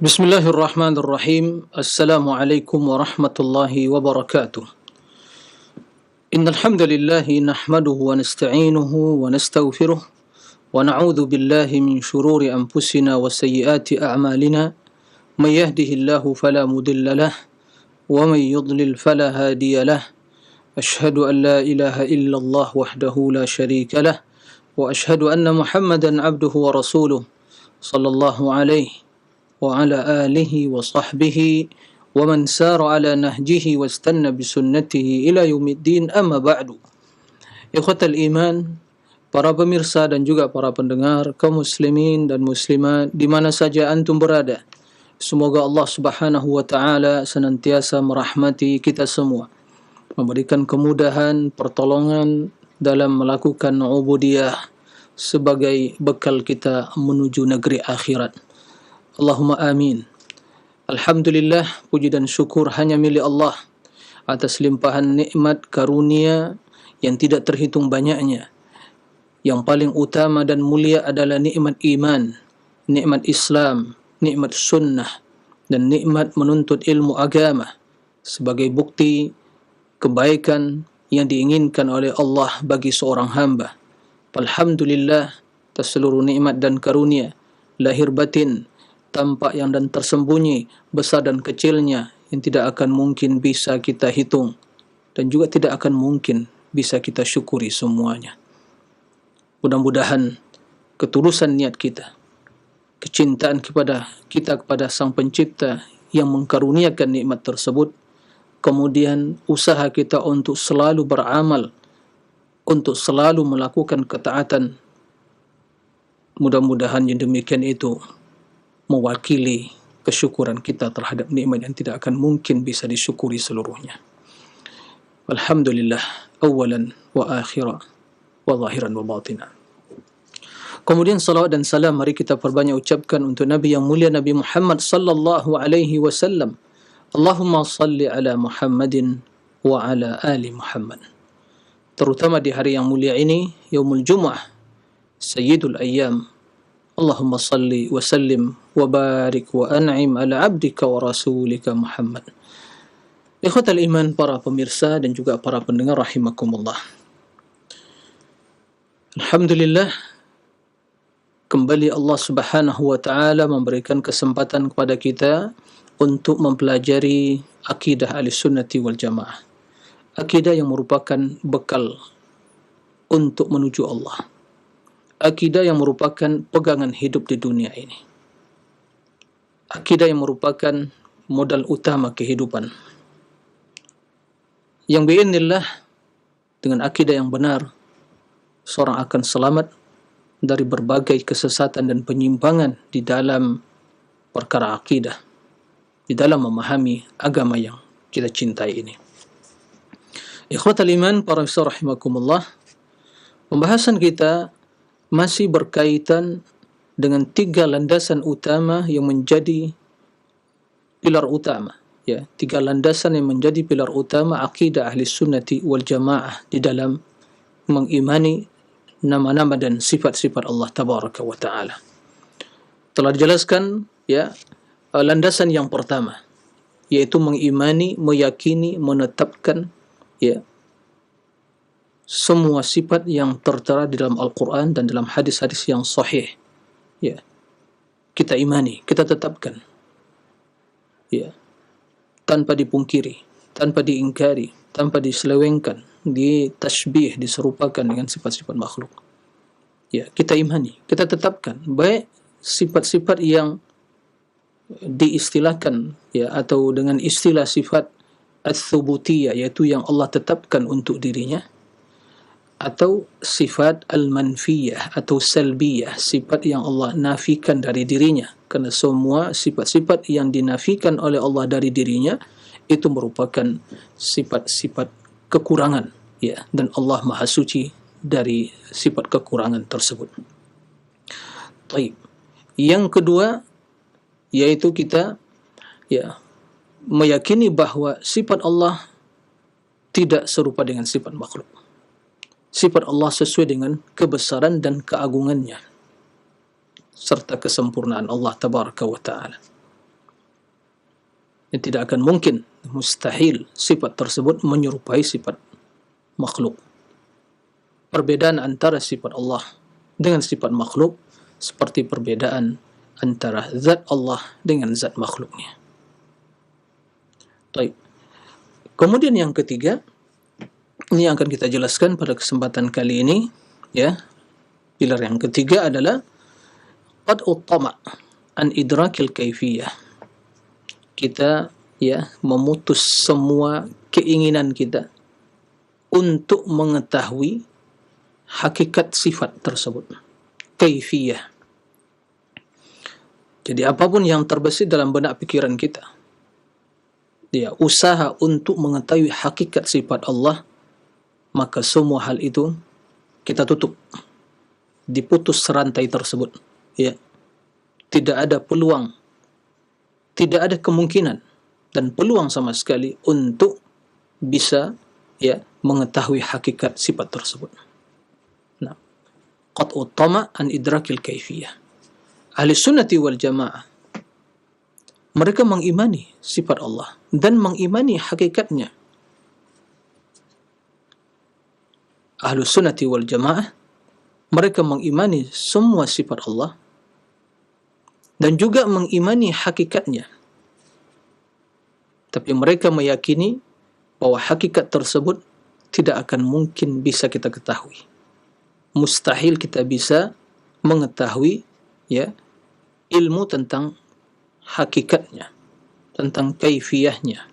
Bismillahirrahmanirrahim. Assalamualaikum warahmatullahi wabarakatuh. Innal hamdalillah nahmaduhu wa nasta'inuhu wa nastaghfiruh wa na'udzu billahi min shururi anfusina wa sayyiati a'malina. May yahdihillahu fala mudilla lahu wa may yudlil fala hadiya lahu. Ashhadu an la ilaha illallah wahdahu la syarika lahu wa ashhadu anna Muhammadan 'abduhu wa rasuluh sallallahu alaihi wa ala alihi wa sahbihi wa man sara ala nahjihi wa istanna bisunnatihi ila yaumiddin, amma ba'du. Ikhwatal iman, para pemirsa dan juga para pendengar, kaum muslimin dan muslimat di mana saja antum berada, semoga Allah Subhanahu wa taala senantiasa merahmati kita semua, memberikan kemudahan, pertolongan dalam melakukan ubudiyah sebagai bekal kita menuju negeri akhirat. Allahumma amin. Alhamdulillah, puji dan syukur hanya milik Allah atas limpahan nikmat karunia yang tidak terhitung banyaknya. Yang paling utama dan mulia adalah nikmat iman, nikmat Islam, nikmat sunnah, dan nikmat menuntut ilmu agama sebagai bukti kebaikan yang diinginkan oleh Allah bagi seorang hamba. Alhamdulillah atas seluruh nikmat dan karunia lahir batin, tampak yang dan tersembunyi, besar dan kecilnya, yang tidak akan mungkin bisa kita hitung dan juga tidak akan mungkin bisa kita syukuri semuanya. Mudah-mudahan ketulusan niat kita, kecintaan kepada Sang Pencipta yang mengkaruniakan nikmat tersebut, kemudian usaha kita untuk selalu beramal, untuk selalu melakukan ketaatan, mudah-mudahan yang demikian itu mewakili kesyukuran kita terhadap nikmat yang tidak akan mungkin bisa disyukuri seluruhnya. Alhamdulillah, awalan wa akhira wa zahiran wa batina. Kemudian salawat dan salam mari kita perbanyak ucapkan untuk Nabi yang mulia, Nabi Muhammad sallallahu alaihi wasallam. Allahumma salli ala Muhammadin wa ala ali Muhammad. Terutama di hari yang mulia ini, Yaumul Jumu'ah, Sayyidul Ayyam. Allahumma salli wa sallim wa barik wa an'im ala abdika wa rasulika Muhammad. Ikhwatal iman, para pemirsa dan juga para pendengar rahimakumullah. Alhamdulillah, kembali Allah Subhanahu wa taala memberikan kesempatan kepada kita untuk mempelajari akidah Ahlussunnati wal Jamaah. Akidah yang merupakan bekal untuk menuju Allah. Akidah yang merupakan pegangan hidup di dunia ini. Akidah yang merupakan modal utama kehidupan. Yang biiznillah, dengan akidah yang benar, seorang akan selamat dari berbagai kesesatan dan penyimpangan di dalam perkara akidah, di dalam memahami agama yang kita cintai ini. Ikhwatal iman, para pemirsa rahimakumullah, pembahasan kita masih berkaitan dengan 3 landasan utama yang menjadi pilar utama, ya, 3 landasan yang menjadi pilar utama akidah Ahlussunnati wal Jamaah di dalam mengimani nama-nama dan sifat-sifat Allah tabaraka wa taala. Telah dijelaskan, ya, landasan yang pertama yaitu mengimani, meyakini, menetapkan, ya, semua sifat yang tertera di dalam Al-Quran dan dalam hadis-hadis yang sahih, ya, kita imani, kita tetapkan, ya, tanpa dipungkiri, tanpa diingkari, tanpa diselewengkan, ditashbih, diserupakan dengan sifat-sifat makhluk. Ya, kita imani, kita tetapkan, baik sifat-sifat yang diistilahkan, ya, atau dengan istilah sifat ats-tsubutiyah, yaitu yang Allah tetapkan untuk dirinya, atau sifat al-manfiyah atau salbiyah, sifat yang Allah nafikan dari dirinya. Karena semua sifat-sifat yang dinafikan oleh Allah dari dirinya itu merupakan sifat-sifat kekurangan, ya, dan Allah Maha Suci dari sifat kekurangan tersebut. Baik. Yang kedua yaitu kita, ya, meyakini bahwa sifat Allah tidak serupa dengan sifat makhluk. Sifat Allah sesuai dengan kebesaran dan keagungannya serta kesempurnaan Allah tabaraka wa ta'ala. Tidak akan mungkin, mustahil sifat tersebut menyerupai sifat makhluk. Perbedaan antara sifat Allah dengan sifat makhluk seperti perbedaan antara zat Allah dengan zat makhluknya. Baik. Kemudian yang ketiga, ini yang akan kita jelaskan pada kesempatan kali ini, ya. Pilar yang ketiga adalah qad'ut tama' an idrakil kaifiyah. Kita memutus semua keinginan kita untuk mengetahui hakikat sifat tersebut, kaifiyah. Jadi apapun yang terbesit dalam benak pikiran kita, usaha untuk mengetahui hakikat sifat Allah, maka semua hal itu kita tutup, diputus rantai tersebut. Tidak ada peluang, tidak ada kemungkinan dan peluang sama sekali untuk bisa mengetahui hakikat sifat tersebut. Nah, qat'ut tama' an idrakil kaifiyah. Ahli sunnati wal jamaah, mereka mengimani sifat Allah dan mengimani hakikatnya. Ahli sunnati wal jamaah, mereka mengimani semua sifat Allah dan juga mengimani hakikatnya. Tapi mereka meyakini bahwa hakikat tersebut tidak akan mungkin bisa kita ketahui. Mustahil kita bisa mengetahui ilmu tentang hakikatnya, tentang kaifiyahnya.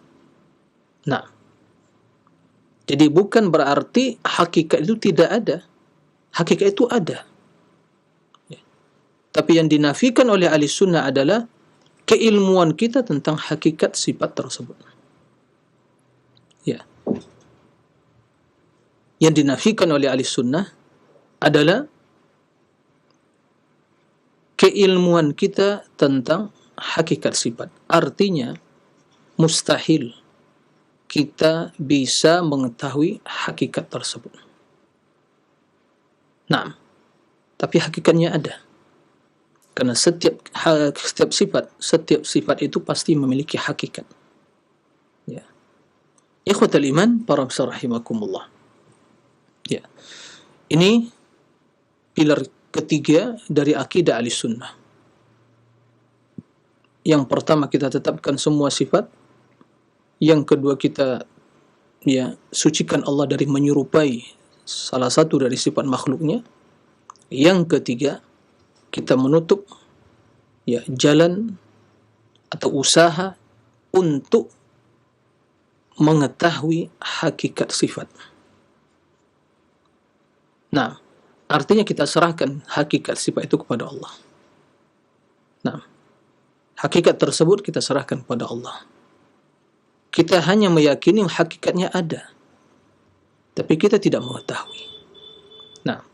Nah, jadi bukan berarti hakikat itu tidak ada. Hakikat itu ada. Tapi yang dinafikan oleh ahli sunnah adalah keilmuan kita tentang hakikat sifat tersebut. Yang dinafikan oleh ahli sunnah adalah keilmuan kita tentang hakikat sifat. Artinya, mustahil kita bisa mengetahui hakikat tersebut. Nah, tapi hakikatnya ada. Karena setiap sifat itu pasti memiliki hakikat. Ikhwatal iman, para besar rahimakumullah. Ini pilar ketiga dari akidah ahli sunnah. Yang pertama, kita tetapkan semua sifat. Yang kedua, kita sucikan Allah dari menyerupai salah satu dari sifat makhluknya. Yang ketiga, kita menutup jalan atau usaha untuk mengetahui hakikat sifat. Nah, artinya kita serahkan hakikat sifat itu kepada Allah. Nah, hakikat tersebut kita serahkan kepada Allah. Kita hanya meyakini hakikatnya ada, tapi kita tidak mengetahui. Nah,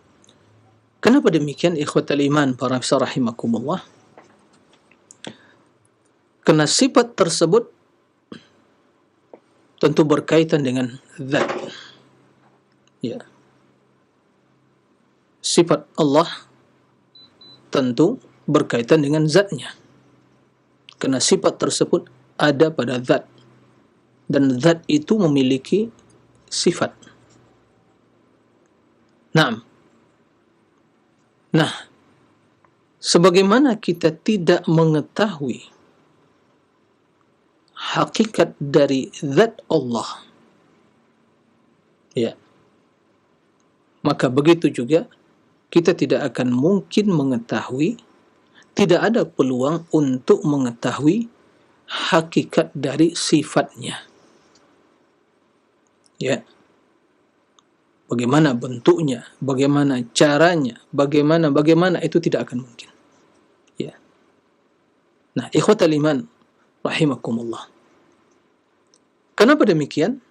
kenapa demikian, ikhwatal iman, para besar rahimakumullah? Karena sifat tersebut tentu berkaitan dengan zat. Sifat Allah tentu berkaitan dengan zatnya. Karena sifat tersebut ada pada zat. Dan zat itu memiliki sifat. Nah, sebagaimana kita tidak mengetahui hakikat dari zat Allah, maka begitu juga kita tidak akan mungkin mengetahui, tidak ada peluang untuk mengetahui hakikat dari sifatnya. Bagaimana bentuknya, bagaimana caranya, bagaimana itu tidak akan mungkin. Nah, ikhwatal iman rahimakumullah. Kenapa demikian?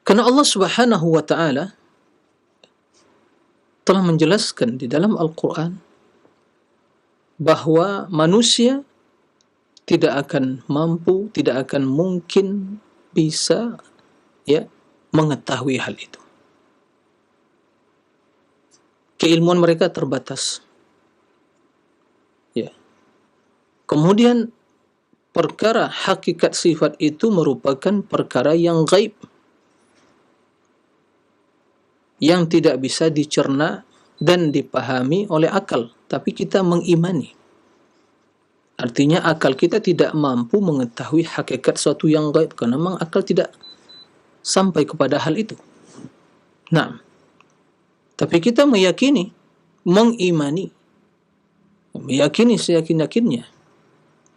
Karena Allah Subhanahu wa ta'ala telah menjelaskan di dalam Al-Quran bahwa manusia tidak akan mampu, tidak akan mungkin bisa mengetahui hal itu. Keilmuan mereka terbatas. Kemudian perkara hakikat sifat itu merupakan perkara yang gaib, yang tidak bisa dicerna dan dipahami oleh akal, tapi kita mengimani. Artinya akal kita tidak mampu mengetahui hakikat suatu yang gaib, karena memang akal tidak sampai kepada hal itu. Nah, tapi kita meyakini, mengimani, meyakini seyakin-yakinnya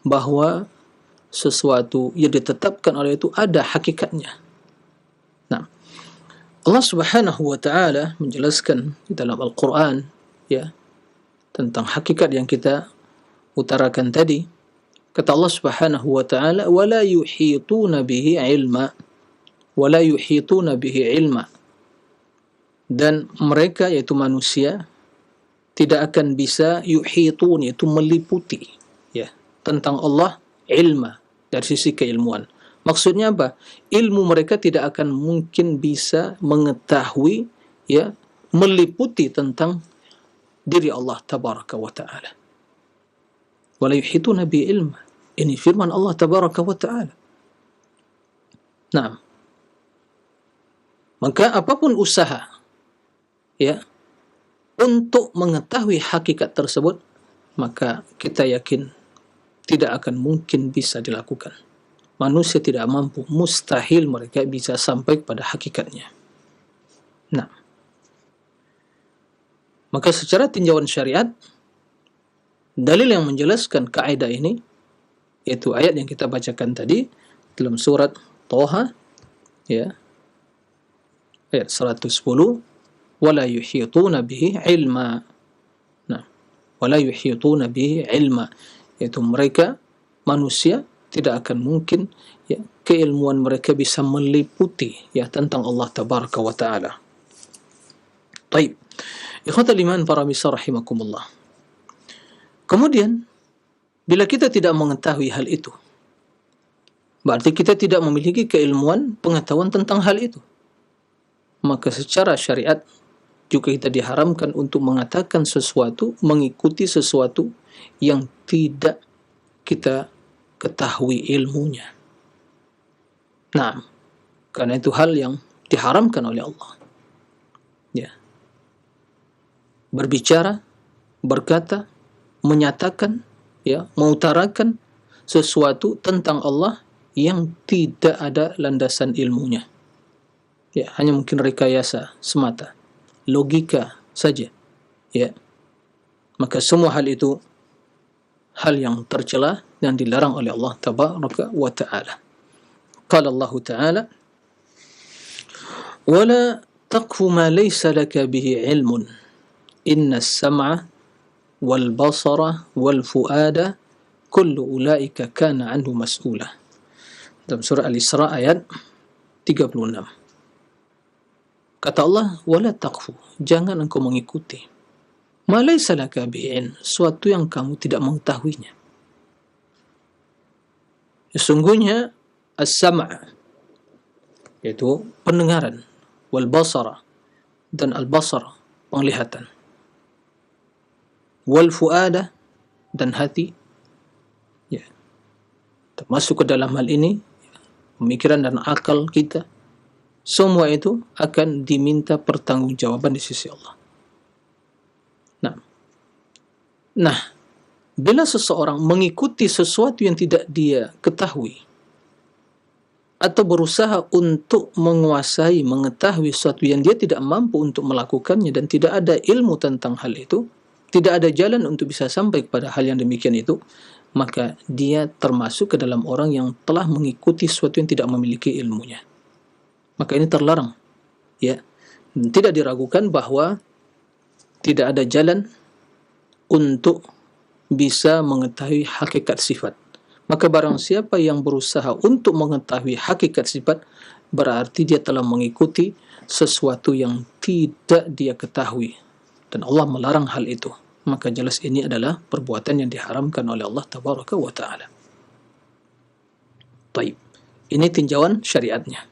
bahwa sesuatu yang ditetapkan oleh itu ada hakikatnya. Nah, Allah Subhanahu wa taala menjelaskan di dalam Al-Qur'an ya tentang hakikat yang kita utarakan tadi. Kata Allah Subhanahu wa taala, "Wala yuhituna bihi ilma." Wala yuhituna bihi ilma. Dan mereka, yaitu manusia, tidak akan bisa yuhitun, yaitu meliputi ya tentang Allah ilma, dari sisi keilmuan. Maksudnya apa? Ilmu mereka tidak akan mungkin bisa mengetahui ya, meliputi tentang diri Allah tabaraka wa taala. Wala yuhituna bi ilma. Ini firman Allah tabaraka wa taala. Nah, maka apapun usaha ya untuk mengetahui hakikat tersebut, maka kita yakin tidak akan mungkin bisa dilakukan. Manusia tidak mampu, mustahil mereka bisa sampai pada hakikatnya. Nah, maka secara tinjauan syariat, dalil yang menjelaskan kaidah ini yaitu ayat yang kita bacakan tadi dalam surat Thaha ya, ayat 110, wala yuhituna bihi ilma. Nah, wala yuhituna bihi ilma, yaitu mereka manusia tidak akan mungkin ya, keilmuan mereka bisa meliputi ya tentang Allah tabaraka wa taala. Baik. Ikhwatal iman para misal rahimakumullah. Kemudian bila kita tidak mengetahui hal itu, berarti kita tidak memiliki keilmuan pengetahuan tentang hal itu. Maka secara syariat juga kita diharamkan untuk mengatakan sesuatu, mengikuti sesuatu yang tidak kita ketahui ilmunya. Nah, karena itu hal yang diharamkan oleh Allah. Ya. Berbicara, berkata, menyatakan, ya, mengutarakan sesuatu tentang Allah yang tidak ada landasan ilmunya. Ya, hanya mungkin rekayasa semata, logika saja. Ya. Maka semua hal itu hal yang tercela dan dilarang oleh Allah tabaraka wa taala. Qala Allah taala, "Wala taqfu ma laysa laka bihi ilmun. Inna as-sam'a wal basara wal fuada kullu ulaika kana anhu mas'ula." Dalam surah Al-Isra ayat 36. Kata Allah, "Wala taqfu." Jangan engkau mengikuti ma laysa laka bihi, suatu yang kamu tidak mengetahuinya. Sesungguhnya as-sam', yaitu pendengaran, wal basara, dan al-basar, penglihatan, wal fuada, dan hati, ya, termasuk ke dalam hal ini pemikiran dan akal kita, semua itu akan diminta pertanggungjawaban di sisi Allah. Nah, bila seseorang mengikuti sesuatu yang tidak dia ketahui, atau berusaha untuk menguasai, mengetahui sesuatu yang dia tidak mampu untuk melakukannya dan tidak ada ilmu tentang hal itu, tidak ada jalan untuk bisa sampai kepada hal yang demikian itu, maka dia termasuk ke dalam orang yang telah mengikuti sesuatu yang tidak memiliki ilmunya. Maka ini terlarang. Ya. Tidak diragukan bahwa tidak ada jalan untuk bisa mengetahui hakikat sifat. Maka barang siapa yang berusaha untuk mengetahui hakikat sifat, berarti dia telah mengikuti sesuatu yang tidak dia ketahui. Dan Allah melarang hal itu. Maka jelas ini adalah perbuatan yang diharamkan oleh Allah tabaraka wa ta'ala. Baik. Ini tinjauan syariatnya.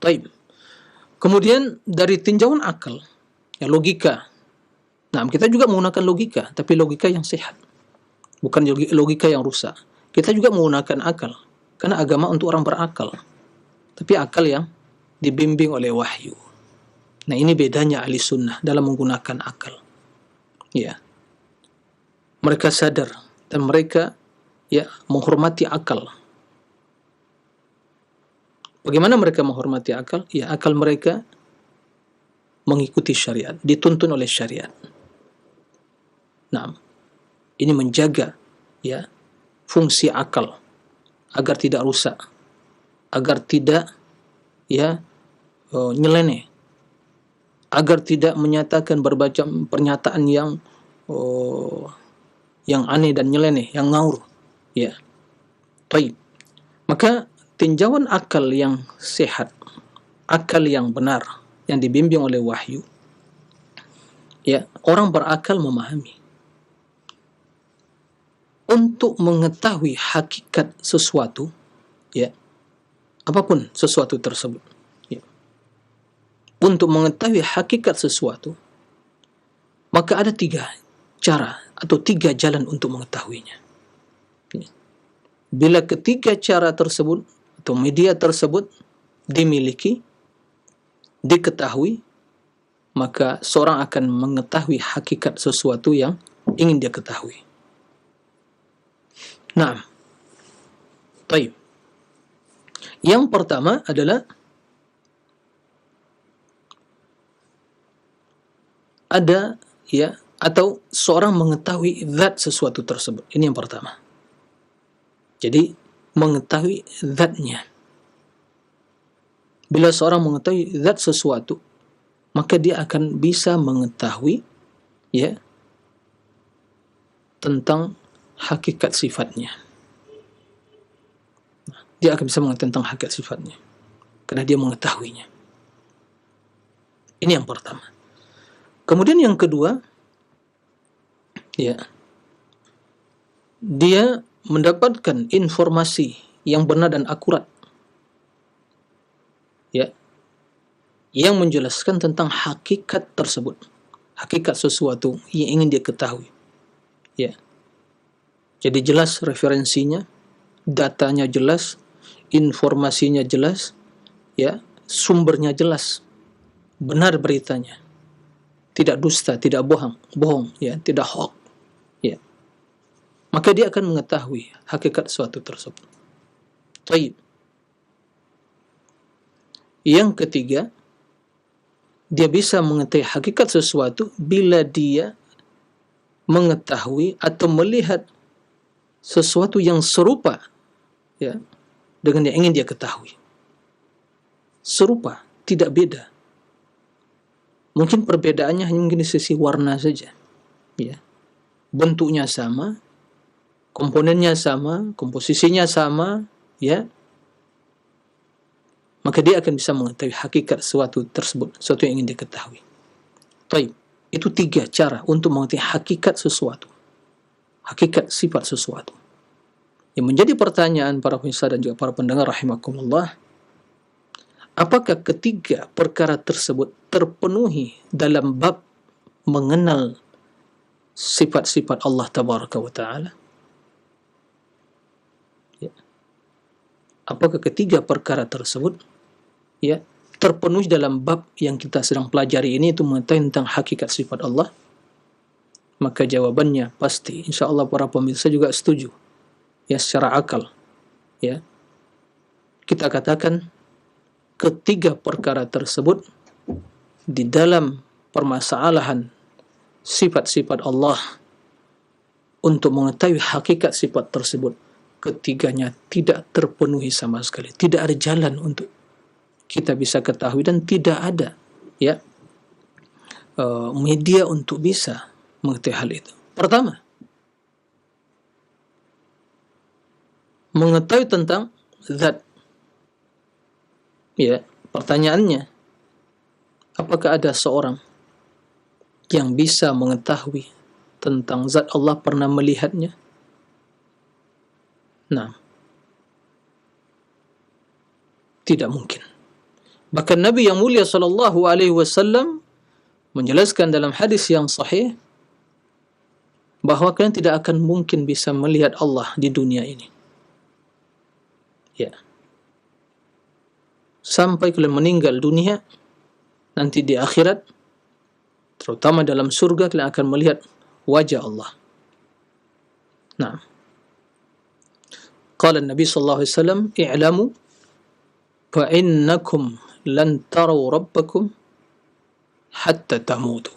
Baik. Kemudian dari tinjauan akal, ya logika. Nah, kita juga menggunakan logika, tapi logika yang sehat, bukan logika yang rusak. Kita juga menggunakan akal, karena agama untuk orang berakal, tapi akal yang dibimbing oleh wahyu. Nah, ini bedanya ahli sunnah dalam menggunakan akal. Ya, mereka sadar dan mereka ya menghormati akal. Bagaimana mereka menghormati akal? Ya, akal mereka mengikuti syariat, dituntun oleh syariat. Nah, ini menjaga ya fungsi akal agar tidak rusak, agar tidak ya nyeleneh, agar tidak menyatakan berbagai pernyataan yang aneh dan nyeleneh, yang ngawur. Ya, baik. Maka tinjauan akal yang sehat, akal yang benar, yang dibimbing oleh wahyu, ya orang berakal memahami. Untuk mengetahui hakikat sesuatu, ya apapun sesuatu tersebut, ya. Untuk mengetahui hakikat sesuatu, maka ada 3 cara atau 3 jalan untuk mengetahuinya. Ya. Bila ketiga cara tersebut atau media tersebut dimiliki, diketahui, maka seorang akan mengetahui hakikat sesuatu yang ingin dia ketahui. Nah, baik. Yang pertama adalah ada ya atau seorang mengetahui zat sesuatu tersebut. Ini yang pertama. Jadi mengetahui zatnya. Bila seorang mengetahui zat sesuatu, maka dia akan bisa mengetahui ya tentang hakikat sifatnya. Dia akan bisa mengetahui tentang hakikat sifatnya karena dia mengetahuinya. Ini yang pertama. Kemudian yang kedua, ya, dia mendapatkan informasi yang benar dan akurat, ya, yang menjelaskan tentang hakikat tersebut, hakikat sesuatu yang ingin dia ketahui, ya. Jadi jelas referensinya, datanya jelas, informasinya jelas, ya, sumbernya jelas, benar beritanya, tidak dusta, tidak bohong, ya, tidak hoax, ya. Maka dia akan mengetahui hakikat suatu tersebut. Baik. Yang ketiga, dia bisa mengetahui hakikat sesuatu bila dia mengetahui atau melihat sesuatu yang serupa ya dengan yang ingin dia ketahui. Serupa, tidak beda. Mungkin perbedaannya hanya mungkin di sisi warna saja. Ya. Bentuknya sama, komponennya sama, komposisinya sama, ya. Maka dia akan bisa mengetahui hakikat sesuatu tersebut, sesuatu yang ingin dia ketahui. Baik, itu 3 cara untuk mengetahui hakikat sesuatu, hakikat sifat sesuatu. Yang menjadi pertanyaan para pemirsa dan juga para pendengar rahimakumullah, apakah ketiga perkara tersebut terpenuhi dalam bab mengenal sifat-sifat Allah tabaraka wa ta'ala? Ya. Apakah ketiga perkara tersebut ya terpenuhi dalam bab yang kita sedang pelajari ini, itu mengetahui tentang hakikat sifat Allah? Maka jawabannya pasti, insyaallah para pemirsa juga setuju ya, secara akal ya kita katakan ketiga perkara tersebut di dalam permasalahan sifat-sifat Allah, untuk mengetahui hakikat sifat tersebut, ketiganya tidak terpenuhi sama sekali. Tidak ada jalan untuk kita bisa ketahui, dan tidak ada ya media untuk bisa mengetahui hal itu. Pertama, mengetahui tentang zat. Ya, pertanyaannya, apakah ada seorang yang bisa mengetahui tentang zat Allah, pernah melihatnya? Nah, tidak mungkin. Bahkan Nabi yang mulia sallallahu alaihi wasallam menjelaskan dalam hadis yang sahih bahwa kalian tidak akan mungkin bisa melihat Allah di dunia ini. Ya. Sampai kalian meninggal dunia, nanti di akhirat, terutama dalam surga, kalian akan melihat wajah Allah. Nah, qala Nabi sallallahu alaihi wasallam, "I'lamu fa innakum lan taraw rabbakum hatta tamutu."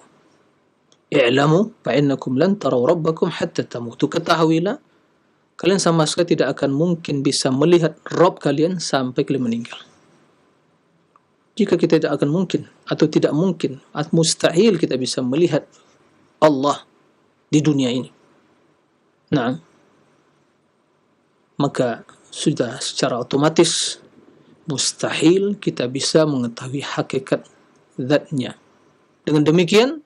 I'lamu fa innakum lan taraw rabbakum hatta tamutu. Ketahuilah, kalian sama sekali tidak akan mungkin bisa melihat Rabb kalian sampai kalian meninggal. Jika kita tidak akan mungkin, atau tidak mungkin, atau mustahil kita bisa melihat Allah di dunia ini. Nah, maka sudah secara otomatis mustahil kita bisa mengetahui hakikat zatnya. Dengan demikian,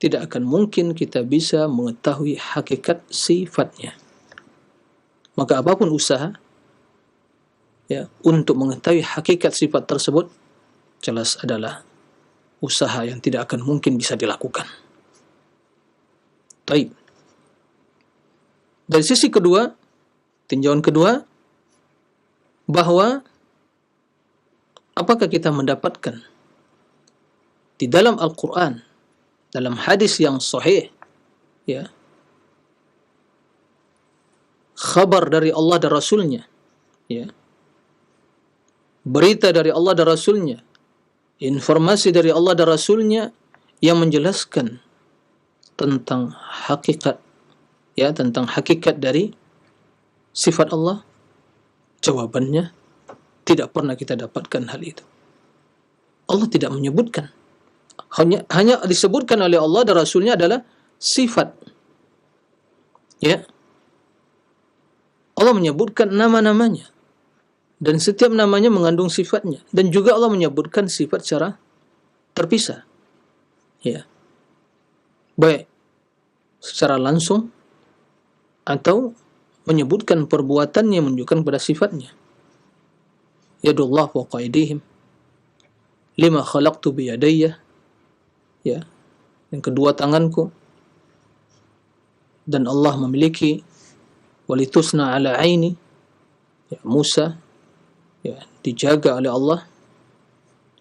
tidak akan mungkin kita bisa mengetahui hakikat sifatnya. Maka apapun usaha ya untuk mengetahui hakikat sifat tersebut, jelas adalah usaha yang tidak akan mungkin bisa dilakukan. Baik. Dari sisi kedua, tinjauan kedua, bahwa apakah kita mendapatkan di dalam Al-Quran, dalam hadis yang sahih, ya, khabar dari Allah dan Rasulnya, ya, berita dari Allah dan Rasulnya, informasi dari Allah dan Rasulnya yang menjelaskan tentang hakikat, ya, tentang hakikat dari sifat Allah. Jawabannya, tidak pernah kita dapatkan hal itu. Allah tidak menyebutkan. Hanya disebutkan oleh Allah dan Rasulnya adalah sifat. Ya. Allah menyebutkan nama-namanya. Dan setiap namanya mengandung sifatnya. Dan juga Allah menyebutkan sifat secara terpisah. Ya. Baik secara langsung atau menyebutkan perbuatan yang menunjukkan pada sifatnya. Yadullah wa qaidihim lima khalaqtu biyadayya, ya, yang kedua tanganku, dan Allah memiliki walitusna ala aini, ya, Musa, ya, dijaga oleh Allah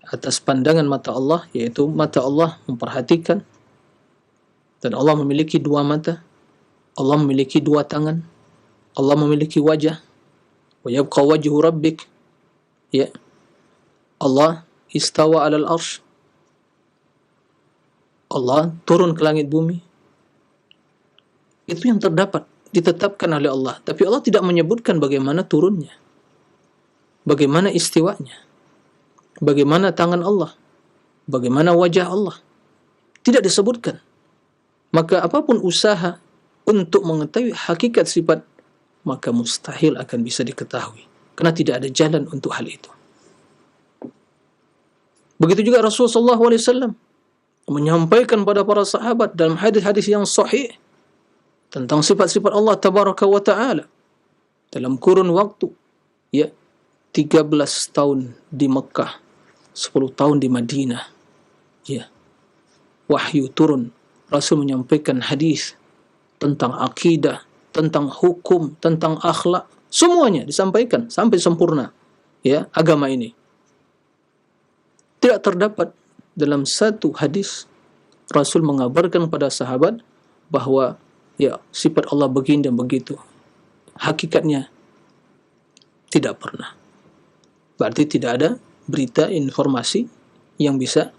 atas pandangan mata Allah, yaitu mata Allah memperhatikan. Dan Allah memiliki dua mata, Allah memiliki dua tangan, Allah memiliki wajah. Wa yabqa wajhu rabbik, ya, Allah istawa alal arsh, Allah turun ke langit bumi. Itu yang terdapat, ditetapkan oleh Allah. Tapi Allah tidak menyebutkan bagaimana turunnya, bagaimana istiwanya, bagaimana tangan Allah, bagaimana wajah Allah. Tidak disebutkan. Maka apapun usaha untuk mengetahui hakikat sifat, maka mustahil akan bisa diketahui, karena tidak ada jalan untuk hal itu. Begitu juga Rasulullah SAW menyampaikan pada para sahabat dalam hadis-hadis yang sahih tentang sifat-sifat Allah Tabaraka wa Ta'ala dalam kurun waktu, ya, 13 tahun di Mekah, 10 tahun di Madinah, ya, wahyu turun, Rasul menyampaikan hadis tentang akidah, tentang hukum, tentang akhlak, semuanya disampaikan sampai sempurna, ya, agama ini. Tidak terdapat dalam satu hadis Rasul mengabarkan pada sahabat bahwa, ya, sifat Allah begini dan begitu. Hakikatnya tidak pernah. Berarti tidak ada berita, informasi yang bisa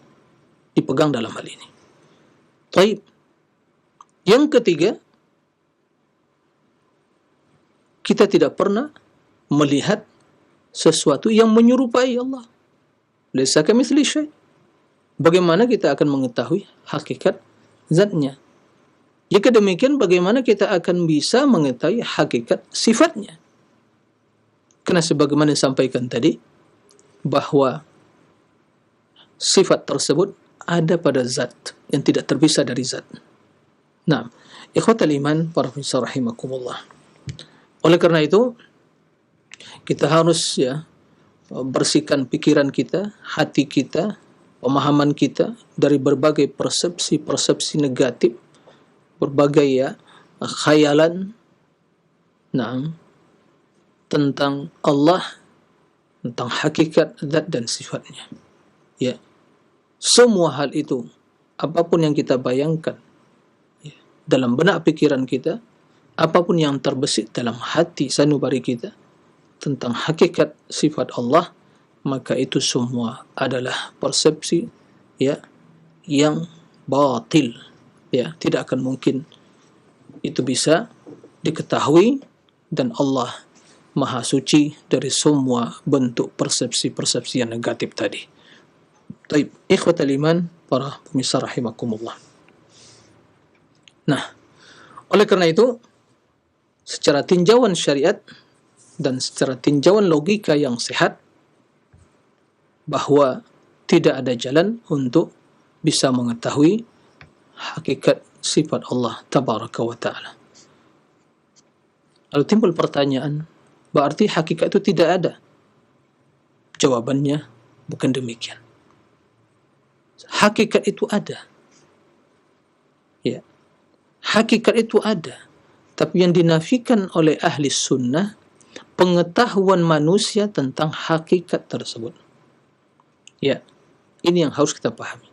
dipegang dalam hal ini. Baik. Yang ketiga, kita tidak pernah melihat sesuatu yang menyerupai Allah. Laisa kamitslihi syai'. Bagaimana kita akan mengetahui hakikat zatnya? Jika demikian, bagaimana kita akan bisa mengetahui hakikat sifatnya? Karena sebagaimana disampaikan tadi, bahwa sifat tersebut ada pada zat yang tidak terpisah dari zat. Nah, ikhwatal iman, para pemirsa rahimakumullah. Oleh karena itu, kita harus, ya, bersihkan pikiran kita, hati kita, pemahaman kita dari berbagai persepsi-persepsi negatif, berbagai khayalan, tentang Allah, tentang hakikat zat dan sifatnya. Ya, semua hal itu, apapun yang kita bayangkan dalam benak pikiran kita, apapun yang terbesit dalam hati sanubari kita tentang hakikat sifat Allah, maka itu semua adalah persepsi yang batil. Tidak akan mungkin itu bisa diketahui, dan Allah Maha Suci dari semua bentuk persepsi-persepsi yang negatif tadi. Taib, ikhwatal iman, para pemirsa rahimakumullah. Nah, oleh kerana itu, secara tinjauan syariat dan secara tinjauan logika yang sehat, bahawa tidak ada jalan untuk bisa mengetahui hakikat sifat Allah Tabaraka wa Ta'ala. Lalu timbul pertanyaan, berarti hakikat itu tidak ada? Jawabannya bukan demikian. Hakikat itu ada. Ya. Hakikat itu ada. Tapi yang dinafikan oleh ahli sunnah, pengetahuan manusia tentang hakikat tersebut. Ya. Ini yang harus kita pahami.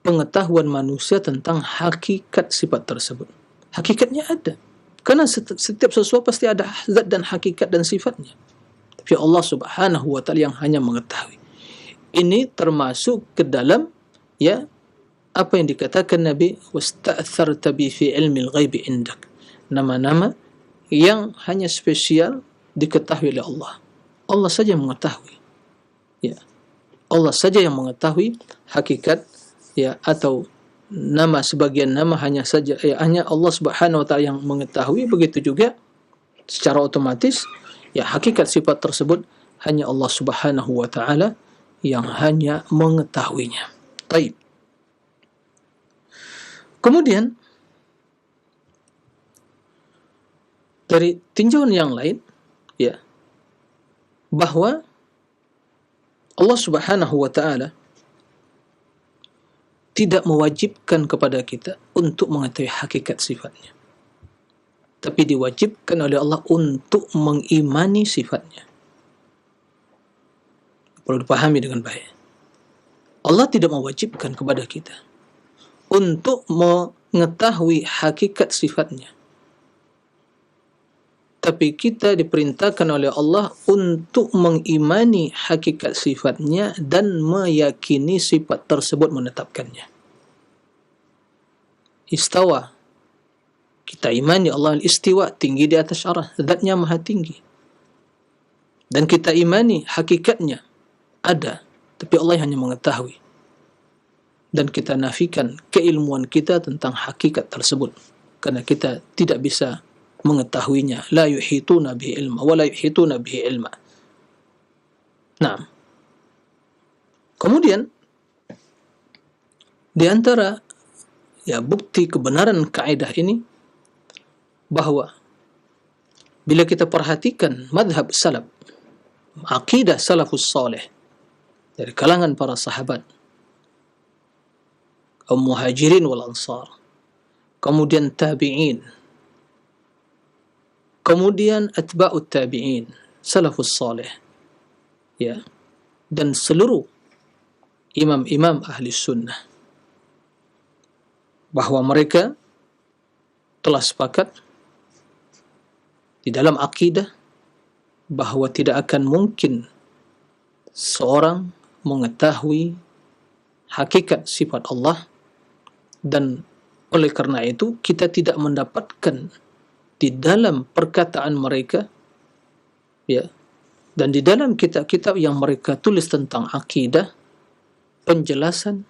Pengetahuan manusia tentang hakikat sifat tersebut. Hakikatnya ada. Karena setiap sesuatu pasti ada zat dan hakikat dan sifatnya. Tapi Allah Subhanahu wa Ta'ala yang hanya mengetahui. Ini termasuk ke dalam apa yang dikatakan Nabi, wasta'tharta bi fi ilmil ghaibi indak. Nama-nama yang hanya spesial diketahui oleh Allah. Allah saja yang mengetahui. Ya. Allah saja yang mengetahui hakikat atau nama, sebagian nama hanya Allah Subhanahu wa Ta'ala yang mengetahui. Begitu juga secara otomatis hakikat sifat tersebut hanya Allah Subhanahu wa Ta'ala yang hanya mengetahuinya. Baik. Kemudian dari tinjauan yang lain, bahawa Allah Subhanahu wa Ta'ala tidak mewajibkan kepada kita untuk mengetahui hakikat sifatnya, tapi diwajibkan oleh Allah untuk mengimani sifatnya. Perlu dipahami dengan baik. Allah tidak mewajibkan kepada kita untuk mengetahui hakikat sifatnya, tapi kita diperintahkan oleh Allah untuk mengimani hakikat sifatnya dan meyakini sifat tersebut menetapkannya. Istawa, kita imani Allah al-istiwa, tinggi di atas arah, zatnya maha tinggi. Dan kita imani hakikatnya ada, tapi Allah hanya mengetahui. Dan kita nafikan keilmuan kita tentang hakikat tersebut, karena kita tidak bisa mengetahuinya. La yuhituna bihi ilma wa la yuhituna bihi ilma. Nah, kemudian di antara bukti kebenaran kaidah ini, bahawa bila kita perhatikan madhab salaf, akidah salafus salih dari kalangan para sahabat, kaum muhajirin wal ansar, kemudian tabi'in, kemudian atba'ut tabi'in, salafus salih, dan seluruh imam-imam ahli sunnah, bahawa mereka telah sepakat di dalam akidah bahawa tidak akan mungkin seorang mengetahui hakikat sifat Allah, dan oleh kerana itu kita tidak mendapatkan di dalam perkataan mereka dan di dalam kitab-kitab yang mereka tulis tentang akidah penjelasan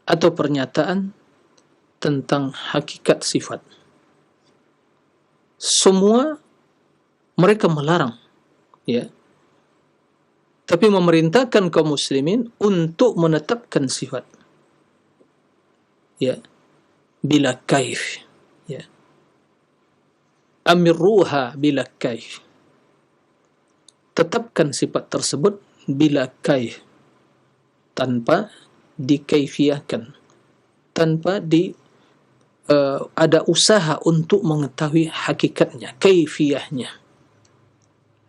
atau pernyataan tentang hakikat sifat. Semua mereka melarang, tapi memerintahkan kaum muslimin untuk menetapkan sifat, bila kaif, amirruha bila kaif. tetapkan sifat tersebut bila kaif, tanpa dikaifiyahkan, tanpa ada usaha untuk mengetahui hakikatnya, kaifiyahnya.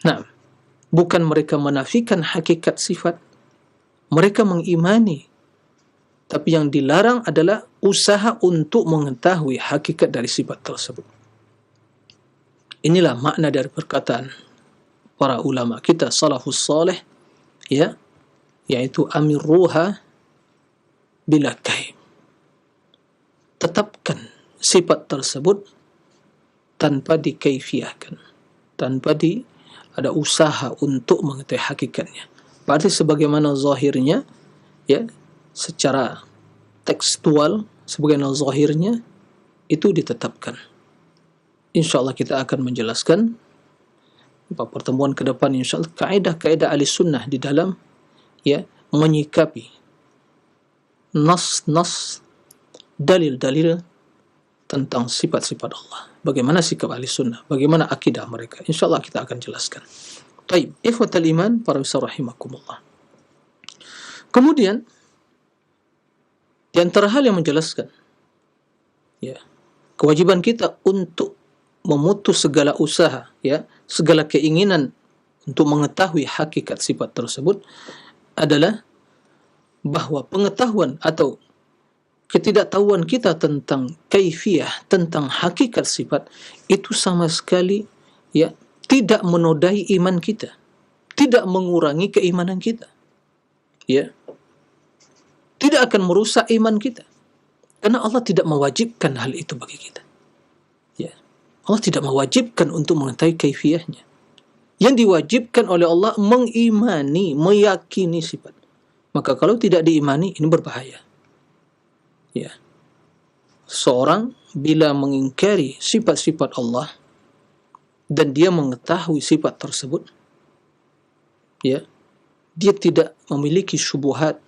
Nah, bukan mereka menafikan hakikat sifat, mereka mengimani, tapi yang dilarang adalah usaha untuk mengetahui hakikat dari sifat tersebut. Inilah makna dari perkataan para ulama kita salafus salih, ya, yaitu amirruha bila kaif. Tetapkan sifat tersebut tanpa dikaifiyahkan, tanpa ada usaha untuk mengetahui hakikatnya. Berarti sebagaimana zahirnya, ya, secara tekstual, sebagaimana zahirnya itu ditetapkan. InsyaAllah kita akan menjelaskan pada pertemuan ke depan, insyaAllah, kaedah-kaedah ahli sunnah di dalam, ya, menyikapi nas-nas, dalil-dalil tentang sifat-sifat Allah. Bagaimana sikap ahli sunnah, bagaimana akidah mereka, insyaAllah kita akan jelaskan. Baik, ikhwatal iman, para besar rahimakumullah. Kemudian, di antara hal yang menjelaskan, ya, kewajiban kita untuk memutus segala usaha, ya, segala keinginan untuk mengetahui hakikat sifat tersebut adalah bahawa pengetahuan atau ketidaktahuan kita tentang kaifiyah, tentang hakikat sifat itu sama sekali, ya, tidak menodai iman kita, tidak mengurangi keimanan kita, ya, tidak akan merusak iman kita, karena Allah tidak mewajibkan hal itu bagi kita, ya. Allah tidak mewajibkan untuk mengetahui kaifiyahnya. Yang diwajibkan oleh Allah mengimani, meyakini sifat. Maka kalau tidak diimani, ini berbahaya, ya. Seorang bila mengingkari sifat-sifat Allah dan dia mengetahui sifat tersebut, ya, dia tidak memiliki syubhat,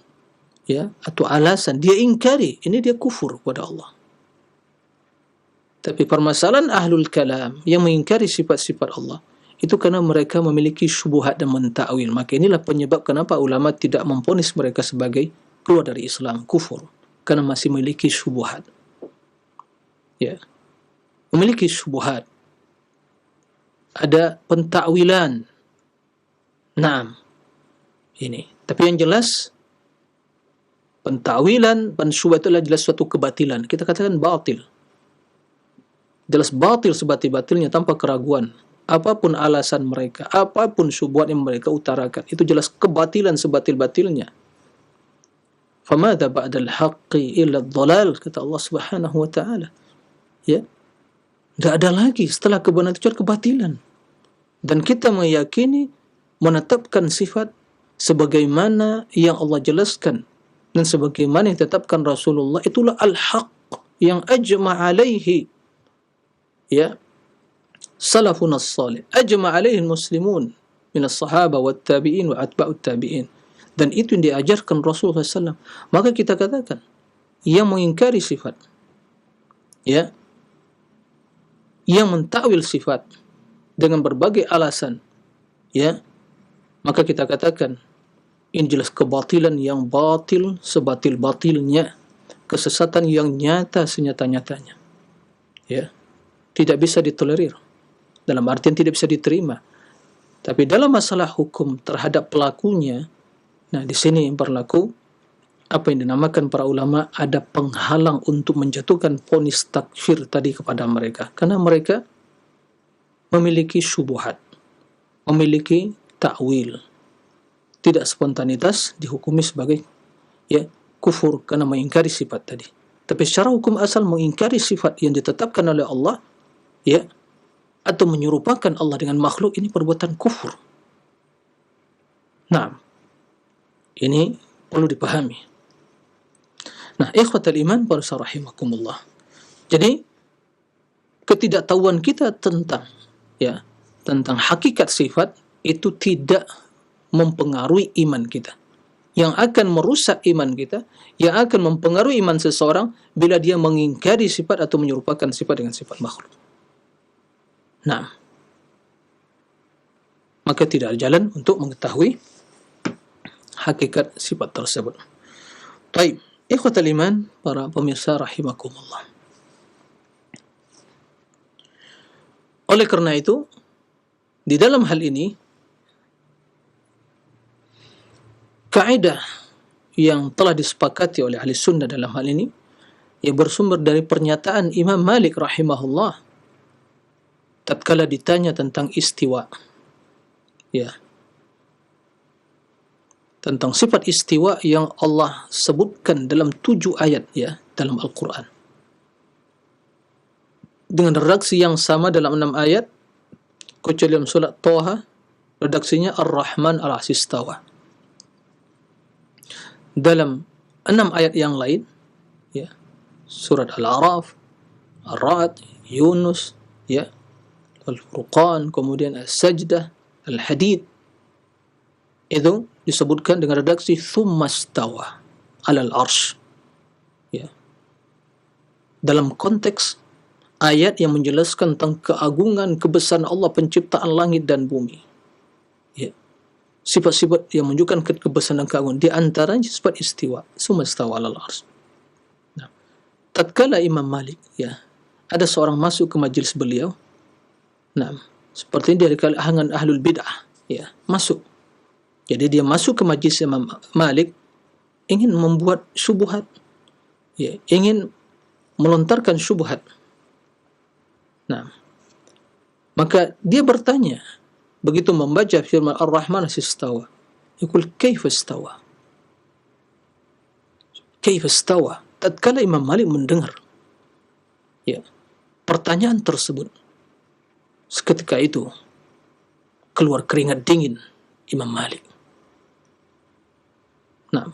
ya, atau alasan, dia ingkari, ini dia kufur kepada Allah. Tapi permasalahan ahlul kalam yang mengingkari sifat-sifat Allah itu karena mereka memiliki syubhat dan mentakwil. Maka inilah penyebab kenapa ulama tidak memvonis mereka sebagai keluar dari Islam, kufur, karena masih memiliki syubhat, ya, memiliki syubhat, ada pentakwilan. Naam, ini. Tapi yang jelas pentakwilan, pensyubhat itu adalah jelas suatu kebatilan. Kita katakan batil. Jelas batil sebatil-batilnya tanpa keraguan. Apapun alasan mereka, apapun syubhat yang mereka utarakan, itu jelas kebatilan sebatil-batilnya. Famadha ba'dal haqqi illa ad-dhalal, kata Allah Subhanahu wa taala. Ya. Tidak ada lagi setelah kebenaran itu kebatilan. Dan kita meyakini, menetapkan sifat sebagaimana yang Allah jelaskan dan sebagaimana yang ditetapkan Rasulullah, itulah al-haq yang ajma' alaihi, ya, salafun as-salih, ajma' alaihi muslimun min as-sahaba wa tabi'in wa atba'ut tabi'in. Dan itu yang diajarkan Rasulullah SAW. Maka kita katakan, yang mengingkari sifat, ya, yang mentakwil sifat dengan berbagai alasan, ya, maka kita katakan ini jelas kebatilan yang batil sebatil-batilnya, kesesatan yang nyata senyata-nyatanya, ya, tidak bisa ditolerir, dalam artian tidak bisa diterima. Tapi dalam masalah hukum terhadap pelakunya, nah di sini berlaku apa yang dinamakan para ulama ada penghalang untuk menjatuhkan vonis takfir tadi kepada mereka, karena mereka memiliki syubhat, memiliki takwil, tidak spontanitas dihukumi sebagai, ya, kufur karena mengingkari sifat tadi. Tapi secara hukum asal mengingkari sifat yang ditetapkan oleh Allah, ya, atau menyerupakan Allah dengan makhluk, ini perbuatan kufur. Nah, ini perlu dipahami. Nah, ikhwatal iman, para rahimakumullah. Jadi, ketidaktahuan kita tentang, ya, tentang hakikat sifat itu tidak mempengaruhi iman kita. Yang akan merusak iman kita, yang akan mempengaruhi iman seseorang bila dia mengingkari sifat atau menyerupakan sifat dengan sifat makhluk. Nah, maka tidak ada jalan untuk mengetahui hakikat sifat tersebut. Baik, ikhwatal iman, para pemirsa rahimakumullah. Oleh kerana itu, di dalam hal ini, kaidah yang telah disepakati oleh ahli sunnah dalam hal ini, ia bersumber dari pernyataan Imam Malik rahimahullah tatkala ditanya tentang istiwa, ya, tentang sifat istiwa yang Allah sebutkan dalam 7 ayat, ya, dalam Al-Quran, dengan redaksi yang sama dalam 6 ayat, kecuali dalam surat Thaha redaksinya Ar-Rahman al-Arsh istawa. Dalam 6 ayat yang lain, ya, surat Al-A'raf, Ar-Ra'd, Yunus, ya, Al-Furqan, kemudian As-Sajdah, Al-Hadid, itu disebutkan dengan redaksi thumma stawa 'alal arsh, ya, dalam konteks ayat yang menjelaskan tentang keagungan kebesaran Allah penciptaan langit dan bumi, ya, sifat-sifat yang menunjukkan kebesaran dan keagungan, di antaranya sifat istiwa, thumma stawa 'alal arsh. Nah, tatkala Imam Malik, ya, ada seorang masuk ke majlis beliau, nah, seperti ini dari kalangan ahlul bid'ah, ya, masuk. Jadi dia masuk ke majlis Imam Malik ingin membuat syubhat, ya, ingin melontarkan syubhat. Nah, maka dia bertanya, begitu membaca firman Ar-Rahman istawa, yaqul kaifa istawa? Kaifa istawa? Tatkala Imam Malik mendengar, ya, pertanyaan tersebut, seketika itu keluar keringat dingin Imam Malik. Nah,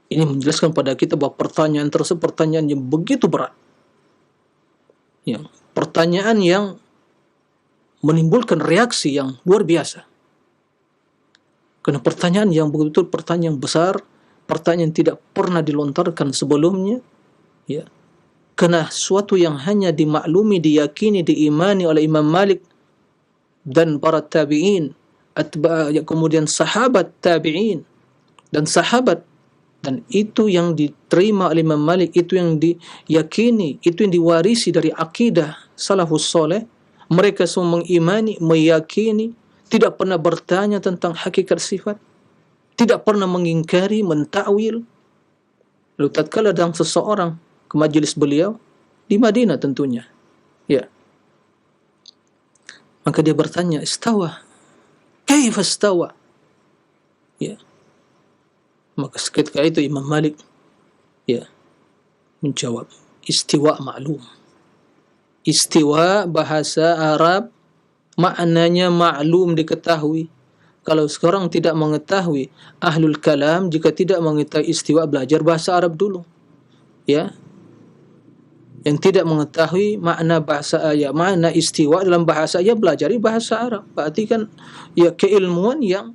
ini menjelaskan pada kita bahawa pertanyaan tersebut pertanyaan yang begitu berat, ya, pertanyaan yang menimbulkan reaksi yang luar biasa. Kerana pertanyaan yang betul-betul pertanyaan besar, pertanyaan yang tidak pernah dilontarkan sebelumnya, ya, kerana suatu yang hanya dimaklumi, diyakini, diimani oleh Imam Malik dan para tabi'in, kemudian sahabat tabi'in dan sahabat, dan itu yang diterima oleh Imam Malik, itu yang diyakini, itu yang diwarisi dari akidah salafus soleh. Mereka semua mengimani, meyakini, tidak pernah bertanya tentang hakikat sifat, tidak pernah mengingkari, mentakwil. Lalu tatkala datang seseorang ke majlis beliau di Madinah tentunya, ya, maka dia bertanya, istawa, kaifa istawa? Ya, maka seketika itu Imam Malik, ya, menjawab, istiwa maklum. Istiwa bahasa Arab maknanya maklum, diketahui. Kalau sekarang tidak mengetahui, ahlul kalam jika tidak mengetahui istiwa, belajar bahasa Arab dulu, ya. Yang tidak mengetahui makna bahasa, ya, makna istiwa dalam bahasa, ya, belajari bahasa Arab. Berarti kan, ya, keilmuan yang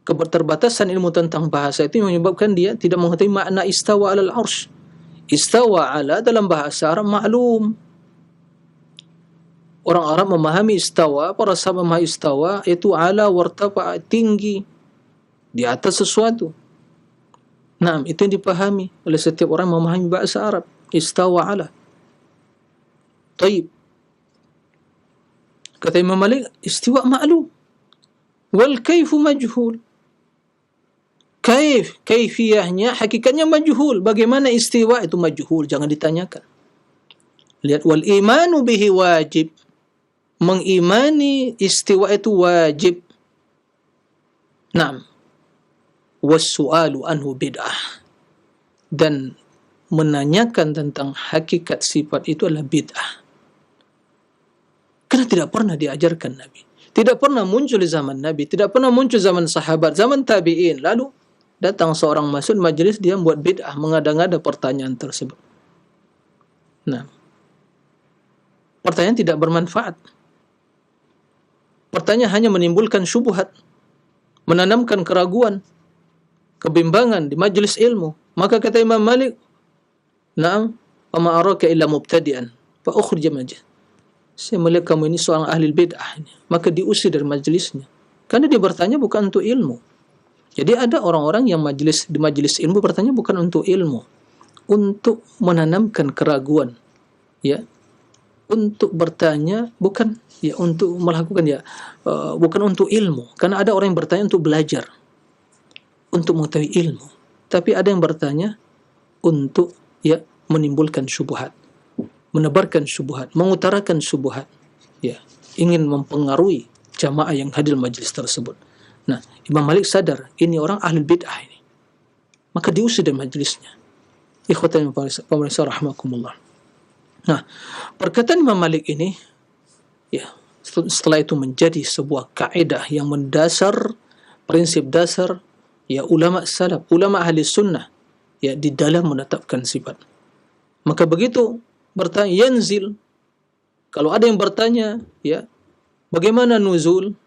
keterbatasan ilmu tentang bahasa itu menyebabkan dia tidak mengetahui makna istawa alal arsh. Istawa ala dalam bahasa Arab maklum. Orang Arab memahami istawa, para sahabat memahami istawa, itu ala wartafa, tinggi, di atas sesuatu. Nah, itu yang dipahami oleh setiap orang memahami bahasa Arab, istawa ala. Taib. Kata Imam Malik, istiwa maklum. Wal kaifu majhul. Kaifiyahnya, hakikatnya majhul. Bagaimana istiwa itu majhul, jangan ditanyakan. Lihat, wal imanu bihi wajib. Mengimani istiwa itu wajib. Naam. Was-su'alu anhu bid'ah. Dan menanyakan tentang hakikat sifat itu adalah bid'ah. Karena tidak pernah diajarkan Nabi. Tidak pernah muncul di zaman Nabi. Tidak pernah muncul zaman sahabat, zaman tabi'in. Lalu datang seorang masuk majlis, dia membuat bid'ah, mengada-ngada pertanyaan tersebut. Nah, pertanyaan tidak bermanfaat. Pertanyaan hanya menimbulkan syubhat, menanamkan keraguan, kebimbangan di majlis ilmu. Maka kata Imam Malik, na'am, wa ma araka illa mubtadi'an fa ukhrij majlis. saya melihat kamu ini seorang ahli bid'ah ini. Maka diusir dari majlisnya. Karena dia bertanya bukan untuk ilmu. Jadi ada orang-orang yang di majlis ilmu bertanya bukan untuk ilmu, untuk menanamkan keraguan, ya, untuk bertanya bukan ya untuk melakukan ya bukan untuk ilmu. Karena ada orang yang bertanya untuk belajar, untuk mengetahui ilmu. Tapi ada yang bertanya untuk ya menimbulkan syubhat, menebarkan syubhat, mengutarakan syubhat, ya, ingin mempengaruhi jamaah yang hadir majlis tersebut. Nah, Imam Malik sadar ini orang ahli bid'ah ini, maka diusir dari majlisnya. Ikhwatan pemirsa rahimakumullah. Nah, perkataan Imam Malik ini, ya, setelah itu menjadi sebuah kaidah yang mendasar, prinsip dasar, ya, ulama salaf, ulama ahli sunnah, ya, di dalam menetapkan sifat. Maka begitu bertanya yanzil, kalau ada yang bertanya, ya, bagaimana nuzul,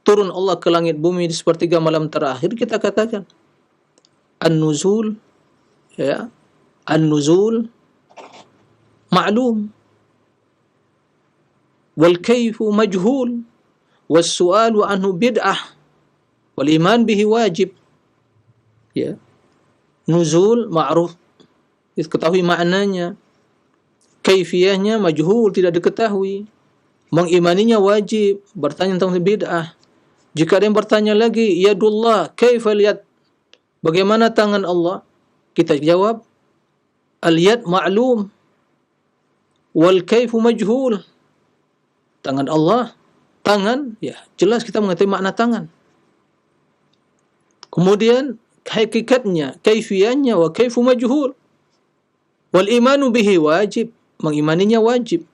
turun Allah ke langit bumi di sepertiga malam terakhir, kita katakan an-nuzul, ya, an-nuzul ma'lum wal kayfu majhul was su'alu anhu bid'ah wal iman bihi wajib. Ya, nuzul ma'ruf, diketahui maknanya, kaifiyahnya majhul, tidak diketahui, mengimaninya wajib, bertanya tentang bid'ah. Jika ada yang bertanya lagi, yadullah kaifal yad, bagaimana tangan Allah, kita jawab al-yad ma'lum wal kaifu majhul. Tangan Allah, tangan, ya, jelas kita mengetahui makna tangan. Kemudian hakikatnya, kaifiyahnya, wa kaifu majhul. Wal imanu bihi wajib, mengimaninya wajib.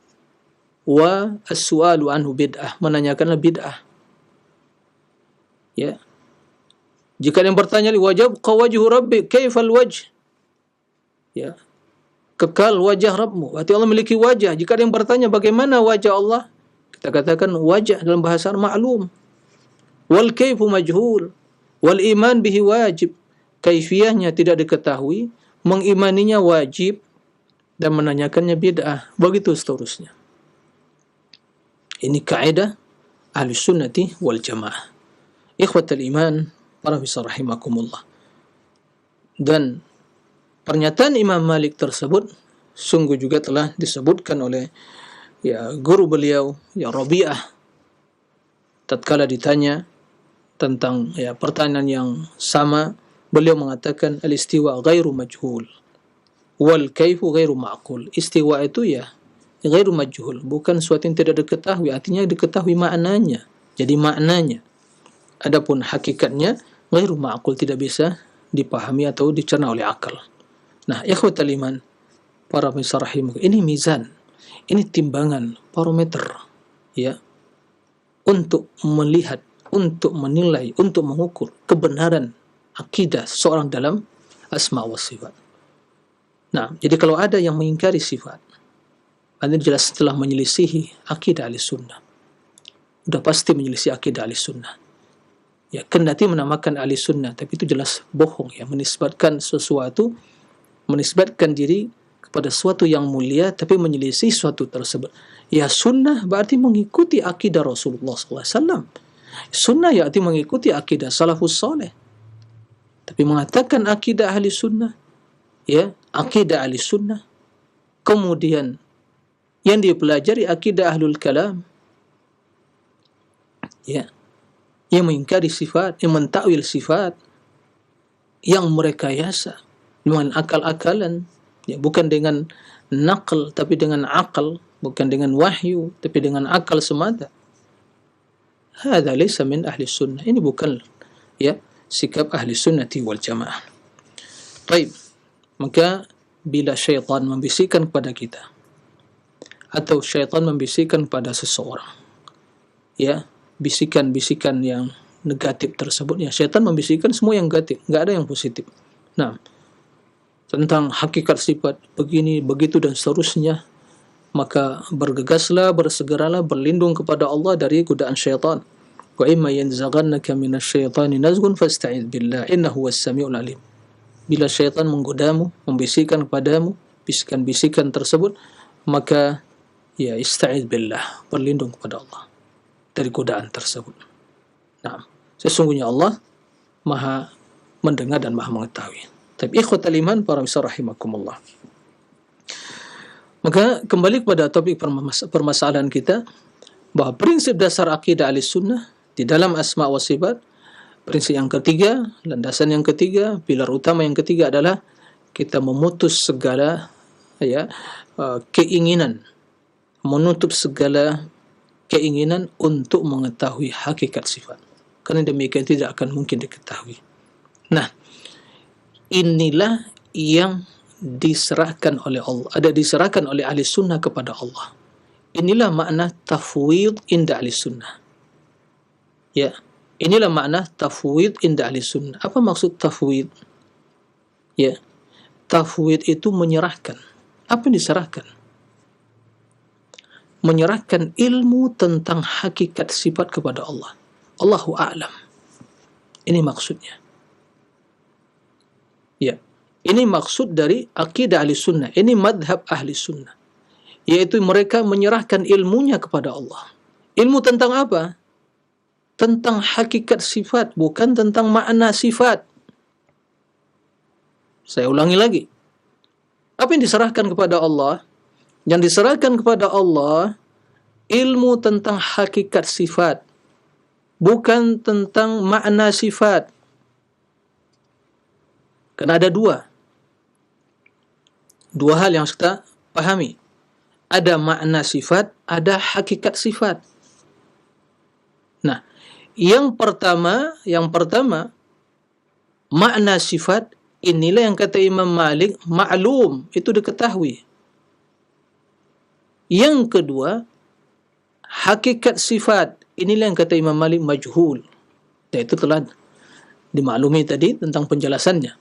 Wa as-su'alu anhu bid'ah, menanyakanlah bid'ah. Ya. Jika yang bertanya wajib wajhu rabbi, kaifal wajh? Ya. Kekal wajah Rabbmu. Berarti Allah memiliki wajah. Jika ada yang bertanya bagaimana wajah Allah, kita katakan wajah dalam bahasa maklum. Wal kaifu majhul. Wal iman bihi wajib. Kaifiyahnya tidak diketahui, mengimaninya wajib, dan menanyakannya bid'ah. Begitu seterusnya. Ini kaidah ahli sunnati wal jamaah. Ikhwatal iman, para fisar rahimakumullah. Dan pernyataan Imam Malik tersebut sungguh juga telah disebutkan oleh, ya, guru beliau, ya, Rabi'ah, tatkala ditanya tentang, ya, pertanyaan yang sama, beliau mengatakan al-istiwa ghairu majhul wal kaifu ghairu ma'qul. Istiwa itu, ya, ghairu majhul, bukan suatu yang tidak diketahui, artinya diketahui maknanya. Jadi maknanya. Adapun hakikatnya ghairu ma'qul, tidak bisa dipahami atau dicerna oleh akal. Nah, ikhwatal iman, para pemirsa rahimakumullah, ini mizan, ini timbangan, barometer, ya, untuk melihat, untuk menilai, untuk mengukur kebenaran akidah seorang dalam asma wa sifat. Nah, jadi kalau ada yang mengingkari sifat, ini jelas telah menyelisihi akidah ahli sunnah. Sudah pasti menyelisih akidah ahli sunnah. Ya, kendati menamakan ahli sunnah, tapi itu jelas bohong, ya, menisbatkan sesuatu, menisbatkan diri kepada sesuatu yang mulia, tapi menyelisih sesuatu tersebut. Ya, sunnah berarti mengikuti akidah Rasulullah SAW. Sunnah ya, berarti mengikuti akidah salafus saleh. Tapi mengatakan akidah ahli sunnah, ya, akidah ahli sunnah, kemudian yang dipelajari akidah ahlul kalam, ya, yang mengingkari sifat, yang mentakwil sifat, yang merekayasa dengan akal-akalan, ya, bukan dengan naql tapi dengan akal, bukan dengan wahyu tapi dengan akal semata. Hadza laysa min ahli sunnah. Ini bukan, ya, sikap ahli sunnati wal jamaah. Baik, maka bila syaitan membisikkan kepada kita, atau syaitan membisikkan pada seseorang, ya, bisikan-bisikan yang negatif tersebut, ya, syaitan membisikkan semua yang negatif, enggak ada yang positif. Nah, tentang hakikat sifat begini, begitu dan seterusnya, maka bergegaslah, bersegeralah berlindung kepada Allah dari godaan syaitan. Wa imma yanzaghannaka minasyaitani nazghun fasta'idz billah innahu was-sami'ul alim. Bila syaitan menggodamu, membisikkan kepadamu bisikan-bisikan tersebut, maka ya ista'idz billah, berlindung kepada Allah dari godaan tersebut. Nah, sesungguhnya Allah Maha mendengar dan Maha mengetahui. Tapi ikhwatal iman, para misal rahimakumullah. Maka kembali kepada topik permasalahan kita, bahawa prinsip dasar akidah Ahlussunnah di dalam asma wa sifat, prinsip yang ketiga, landasan yang ketiga, pilar utama yang ketiga adalah kita memutus segala keinginan, menutup segala keinginan untuk mengetahui hakikat sifat. Kerana demikian tidak akan mungkin diketahui. Nah, inilah yang diserahkan oleh Allah, diserahkan oleh ahli sunnah kepada Allah. Inilah makna tafwid inda ahli sunnah. Ya, inilah makna tafwid inda ahli sunnah. Apa maksud tafwid? Ya, tafwid itu menyerahkan. Apa yang diserahkan? Menyerahkan ilmu tentang hakikat sifat kepada Allah. Allahu a'lam. Ini maksudnya. Ya, ini maksud dari akidah ahli sunnah. Ini madhab ahli sunnah. Yaitu mereka menyerahkan ilmunya kepada Allah. Ilmu tentang apa? Tentang hakikat sifat, bukan tentang makna sifat. Saya ulangi lagi. Apa yang diserahkan kepada Allah? Yang diserahkan kepada Allah, ilmu tentang hakikat sifat, bukan tentang makna sifat. Karena ada dua hal yang harus kita pahami. Ada makna sifat, ada hakikat sifat. Nah, yang pertama, makna sifat, inilah yang kata Imam Malik, ma'lum, itu diketahui. Yang kedua, hakikat sifat, inilah yang kata Imam Malik, majhul. Dan itu telah dimaklumi tadi tentang penjelasannya.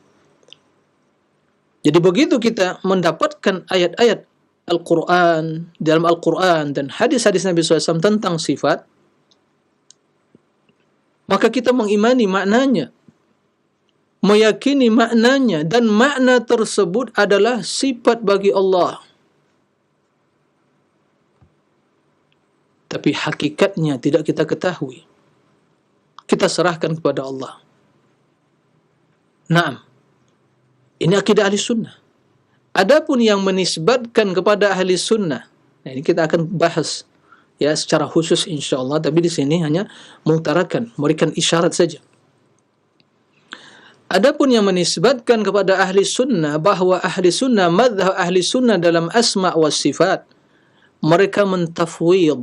Jadi begitu kita mendapatkan ayat-ayat Al-Quran, dalam Al-Quran dan hadis-hadis Nabi SAW tentang sifat, maka kita mengimani maknanya, meyakini maknanya, dan makna tersebut adalah sifat bagi Allah. Tapi hakikatnya tidak kita ketahui. Kita serahkan kepada Allah. Naam. Ini akidah ahli sunnah. Adapun yang menisbatkan kepada ahli sunnah, nah ini kita akan bahas ya secara khusus insyaAllah, tapi di sini hanya mengutarakan, memberikan isyarat saja. Adapun yang menisbatkan kepada ahli sunnah, bahawa ahli sunnah, madhab ahli sunnah dalam asma' wa sifat, mereka mentafwid.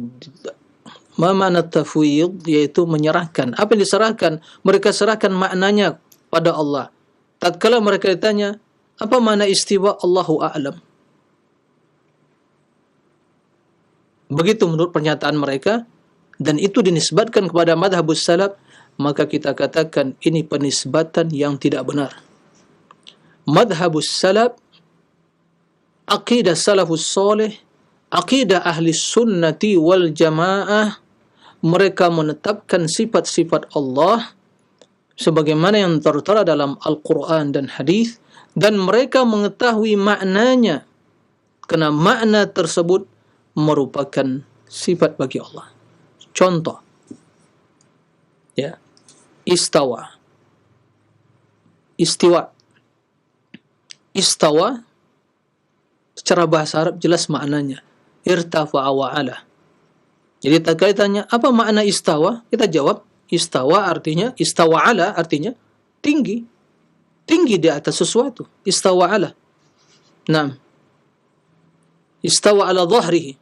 Ma makna tafwid? Yaitu menyerahkan. Apa yang diserahkan? Mereka serahkan maknanya pada Allah. Tatkala mereka ditanya, apa makna istiwa? Allahu a'lam. Begitu menurut pernyataan mereka, dan itu dinisbatkan kepada madhabus salaf, maka kita katakan ini penisbatan yang tidak benar. Madhabus salaf, aqidah salafus soleh, aqidah ahli sunnati wal jamaah, mereka menetapkan sifat-sifat Allah sebagaimana yang tertera dalam Al-Quran dan hadis, dan mereka mengetahui maknanya, kerana makna tersebut merupakan sifat bagi Allah. Contoh, ya, istawa, istiwa. Istawa secara bahasa Arab jelas maknanya, irtafa'a wa ala. Jadi tatkala ditanya apa makna istawa, kita jawab istawa artinya, istawa ala artinya tinggi, tinggi di atas sesuatu. Istawa ala. Naam. Istawa ala dhahrihi.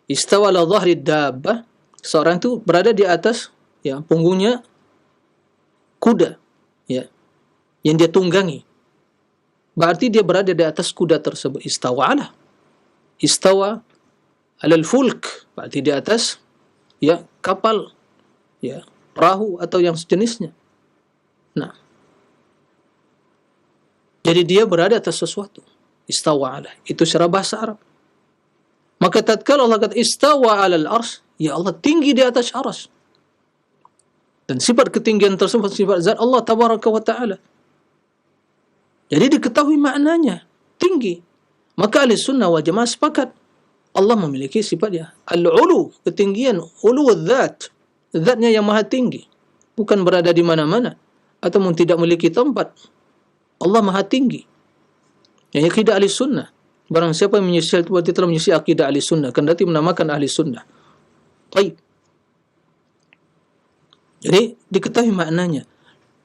Istawa ala dhahri dabbah. Seorang itu berada di atas ya punggungnya kuda, ya, yang dia tunggangi. Berarti dia berada di atas kuda tersebut. Istawa ala. Istawa alal fulk, berarti di atas ya kapal, ya perahu atau yang sejenisnya. Nah, jadi dia berada atas sesuatu. Istawa ala, itu secara bahasa Arab. Maka tatkala Allah kata istawa alal arsy, ya Allah tinggi di atas arsy. Dan sifat ketinggian tersebut sifat zat Allah tabaraka wa ta'ala. Jadi diketahui maknanya tinggi. Maka ahli sunnah wal jamaah sepakat Allah memiliki sifatnya al-ulu, ketinggian, ulu dzat, zatnya yang maha tinggi, bukan berada di mana-mana ataupun tidak memiliki tempat. Allah maha tinggi. Yang akidah ahli sunnah. Barang siapa yang menyisil itu berarti telah menyisil akidah ahli sunnah, kendati menamakan ahli sunnah. Baik. Jadi diketahui maknanya.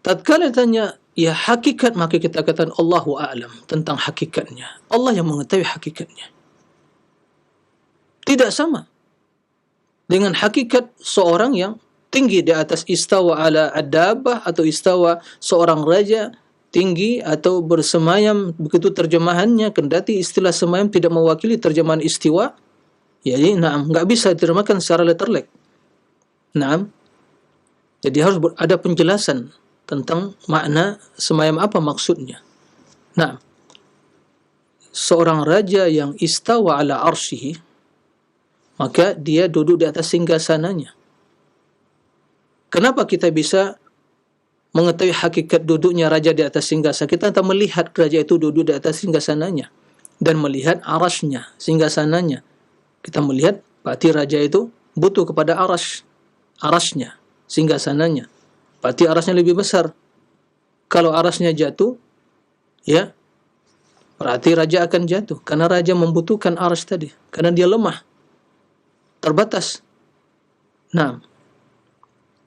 Tatkala tanya ya hakikat, maka kita katakan Allahu a'lam tentang hakikatnya. Allah yang mengetahui hakikatnya. Tidak sama dengan hakikat seorang yang tinggi di atas istawa ala ad-dabbah atau istawa seorang raja tinggi atau bersemayam, begitu terjemahannya, kendati istilah semayam tidak mewakili terjemahan istiwa. Jadi enggak bisa diterjemahkan secara letterlek. Jadi harus ada penjelasan tentang makna semayam apa maksudnya. Seorang raja yang istawa ala arsyihi, maka dia duduk di atas singgasananya. Kenapa kita bisa mengetahui hakikat duduknya raja di atas singgasana? Kita tak melihat raja itu duduk di atas singgasananya dan melihat arasnya, singgasananya. Kita melihat berarti raja itu butuh kepada arasnya, singgasananya. Berarti arasnya lebih besar. Kalau arasnya jatuh, ya, berarti raja akan jatuh. Karena raja membutuhkan aras tadi. Karena dia lemah, terbatas.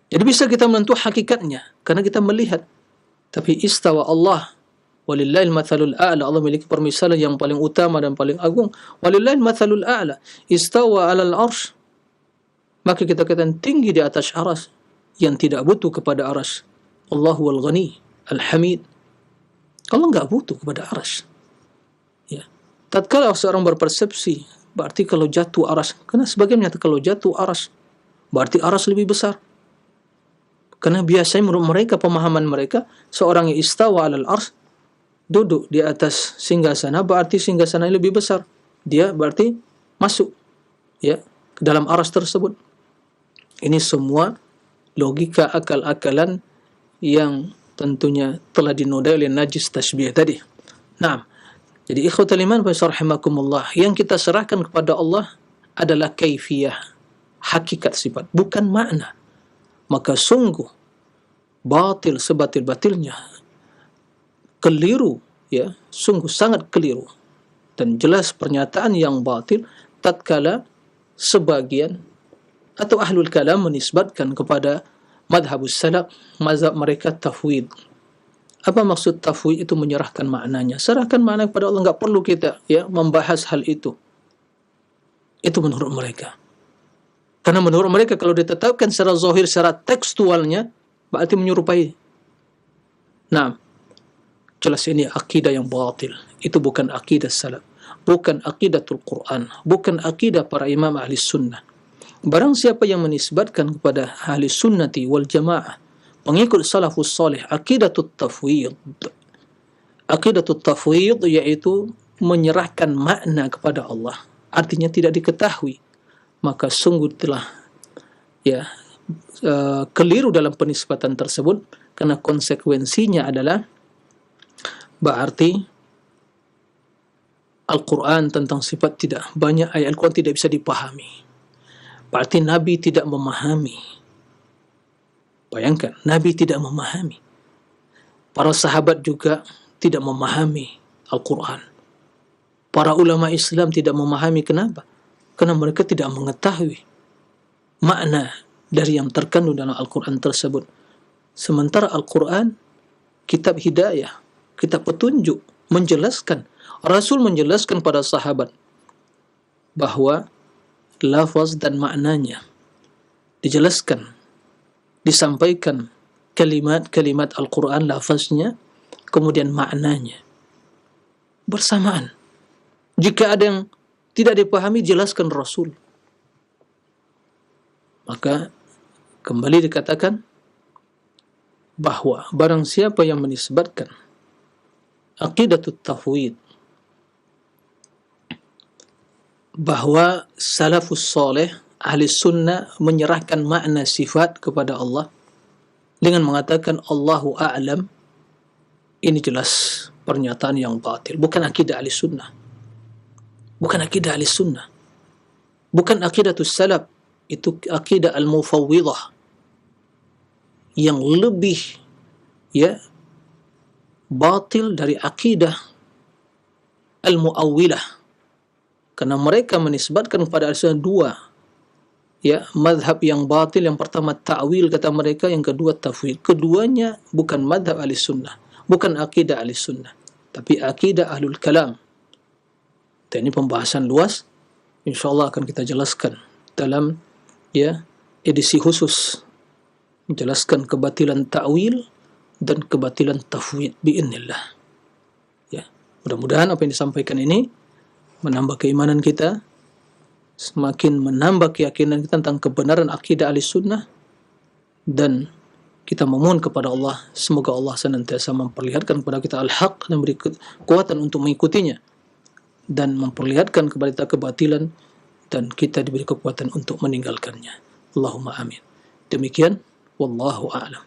Jadi bisa kita menentukan hakikatnya karena kita melihat. Tapi istawa Allah, walillahil mathalul a'la. Allah memiliki permisalan yang paling utama dan paling agung. Walillahil mathalul a'la. Istawa 'alal 'arsy. Maka kita katakan tinggi di atas aras, yang tidak butuh kepada aras. Allahu al-ghani al-hamid. Allah enggak butuh kepada aras. Ya. Tatkala seorang berpersepsi, berarti kalau jatuh aras, karena sebagian menyatakan kalau jatuh aras, berarti aras lebih besar. Karena biasanya menurut mereka, pemahaman mereka, seorang yang istawa alal ars, duduk di atas singgasana, berarti singgasana lebih besar. Dia berarti masuk, ya, ke dalam aras tersebut. Ini semua logika akal-akalan yang tentunya telah dinodai oleh najis tasbih tadi. Jadi ikhwatal iman rahimakumullah, yang kita serahkan kepada Allah adalah kaifiyah, hakikat sifat, bukan makna. Maka sungguh batil sebatil-batilnya, keliru, ya, sungguh sangat keliru dan jelas pernyataan yang batil tatkala sebagian atau ahlul kalam menisbatkan kepada madhabus salaf, mazhab mereka tafwid. Apa maksud tafwid? Itu menyerahkan maknanya. Serahkan makna kepada Allah, enggak perlu kita, ya, membahas hal itu. Itu menurut mereka. Karena menurut mereka kalau ditetapkan secara zahir, secara tekstualnya, berarti menyerupai. Jelas ini akidah yang batil. Itu bukan akidah salaf, bukan akidatul Quran, bukan akidah para imam ahli sunnah. Barang siapa yang menisbatkan kepada ahli sunnati wal jamaah, pengikut salafus salih, akidatut tafwid. Akidatut tafwid yaitu menyerahkan makna kepada Allah, artinya tidak diketahui. Maka sungguh telah, ya, keliru dalam penisbatan tersebut, karena konsekuensinya adalah berarti Al-Quran tentang sifat tidak banyak, ayat Al-Quran tidak bisa dipahami. Berarti Nabi tidak memahami. Bayangkan, Nabi tidak memahami. Para sahabat juga tidak memahami Al-Quran. Para ulama Islam tidak memahami. Kenapa? Karena mereka tidak mengetahui makna dari yang terkandung dalam Al-Quran tersebut. Sementara Al-Quran, kitab hidayah, kitab petunjuk, menjelaskan. Rasul menjelaskan pada sahabat bahwa lafaz dan maknanya dijelaskan, disampaikan kalimat-kalimat Al-Quran, lafaznya, kemudian maknanya bersamaan. Jika ada yang tidak dipahami, jelaskan Rasul. Maka kembali dikatakan bahwa barang siapa yang menisbatkan aqidatut tafwid, bahwa salafus soleh, ahli sunnah menyerahkan makna sifat kepada Allah dengan mengatakan Allahu a'lam, ini jelas pernyataan yang batil, bukan akidah ahli sunnah. Bukan akidah ahli sunnah. bukan akidatus salaf, itu akidah al-mufawwidah yang lebih ya batil dari akidah al-mu'awwilah, karena mereka menisbatkan kepada al-sunnah dua ya madhab yang batil. Yang pertama ta'wil kata mereka, yang kedua tafwid. Keduanya bukan madhab ahli sunnah, bukan akidah ahli sunnah, tapi akidah ahlul kalam. Dan ini pembahasan luas, insyaallah akan kita jelaskan dalam ya edisi khusus, menjelaskan kebatilan ta'wil dan kebatilan tafwid biiznillah. Ya, mudah-mudahan apa yang disampaikan ini menambah keimanan kita, semakin menambah keyakinan kita tentang kebenaran akidah ahli sunnah, dan kita memohon kepada Allah semoga Allah senantiasa memperlihatkan kepada kita al-haq dan beri kekuatan untuk mengikutinya, dan memperlihatkan kepada kita kebatilan dan kita diberi kekuatan untuk meninggalkannya. Allahumma amin. Demikian, wallahu a'lam.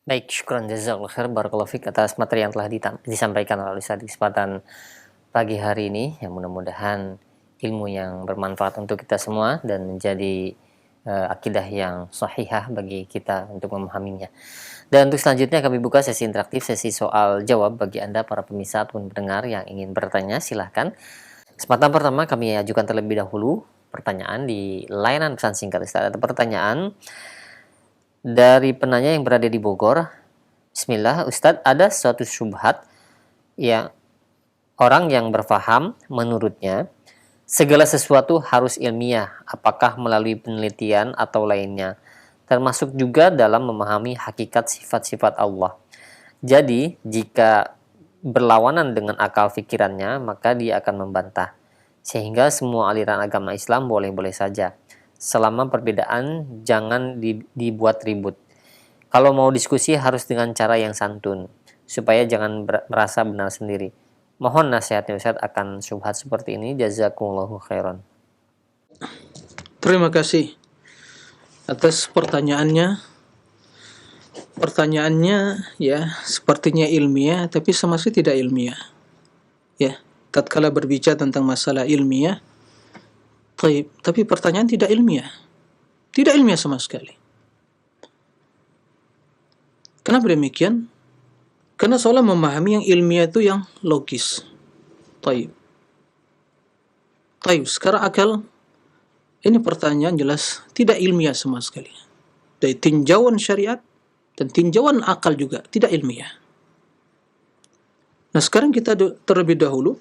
Baik, syukran jazakallahu khair barakallahu fik atas materi yang telah disampaikan oleh Ustaz di kesempatan pagi hari ini. Yang mudah-mudahan ilmu yang bermanfaat untuk kita semua dan menjadi akidah yang sahihah bagi kita untuk memahaminya. Dan untuk selanjutnya kami buka sesi interaktif, sesi soal jawab bagi Anda para pemirsa ataupun pendengar yang ingin bertanya, silahkan. Kesempatan pertama kami ajukan terlebih dahulu pertanyaan di layanan pesan singkat. Ada pertanyaan dari penanya yang berada di Bogor. Bismillah, Ustadz, ada suatu syubhat yang orang yang berfaham menurutnya segala sesuatu harus ilmiah, apakah melalui penelitian atau lainnya, termasuk juga dalam memahami hakikat sifat-sifat Allah. Jadi, jika berlawanan dengan akal fikirannya, maka dia akan membantah. Sehingga semua aliran agama Islam boleh-boleh saja. Selama perbedaan jangan dibuat ribut. Kalau mau diskusi harus dengan cara yang santun, supaya jangan merasa benar sendiri. Mohon nasihatnya Ustaz akan syubhat seperti ini. Jazakumullahu khairan. Terima kasih atas pertanyaannya. Pertanyaannya ya sepertinya ilmiah, tapi sama sekali tidak ilmiah. Ya, tatkala berbicara tentang masalah ilmiah, tapi pertanyaan tidak ilmiah. Tidak ilmiah sama sekali. Kenapa demikian? Karena seolah memahami yang ilmiah itu yang logis. Taib, sekarang akal, ini pertanyaan jelas tidak ilmiah sama sekali. Dari tinjauan syariat dan tinjauan akal juga tidak ilmiah. Nah sekarang kita terlebih dahulu,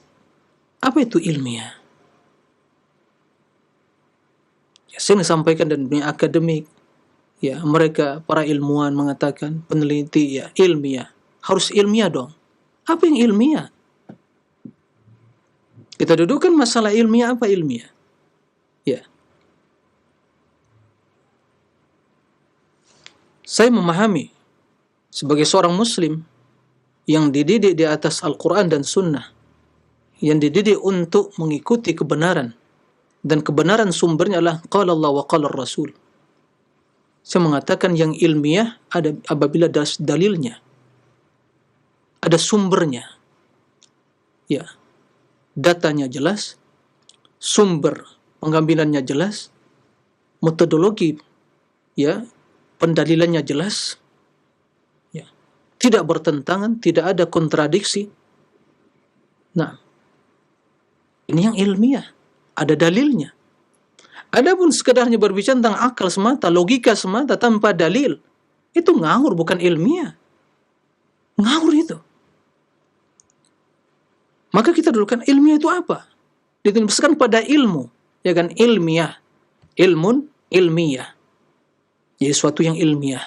apa itu ilmiah? Ya, saya sampaikan dan dunia akademik, ya mereka para ilmuwan mengatakan peneliti ya ilmiah, harus ilmiah dong. Apa yang ilmiah? Kita dudukkan masalah ilmiah, apa ilmiah? Ya. Saya memahami sebagai seorang muslim yang dididik di atas Al-Quran dan Sunnah, yang dididik untuk mengikuti kebenaran, dan kebenaran sumbernya adalah qala Allah wa qala Rasul. Saya mengatakan yang ilmiah ada apabila ada dalilnya, ada sumbernya, ya, datanya jelas, sumber pengambilannya jelas, metodologi, ya, pendalilannya jelas, ya, tidak bertentangan, tidak ada kontradiksi. Nah, ini yang ilmiah, ada dalilnya. Adapun sekedarnya berbicara tentang akal semata, logika semata tanpa dalil, itu ngawur, bukan ilmiah. Ngawur itu. Maka kita dulukan ilmiah itu apa? Dituliskan pada ilmu, ya kan, ilmiah, ilmun ilmiah, jadi sesuatu yang ilmiah.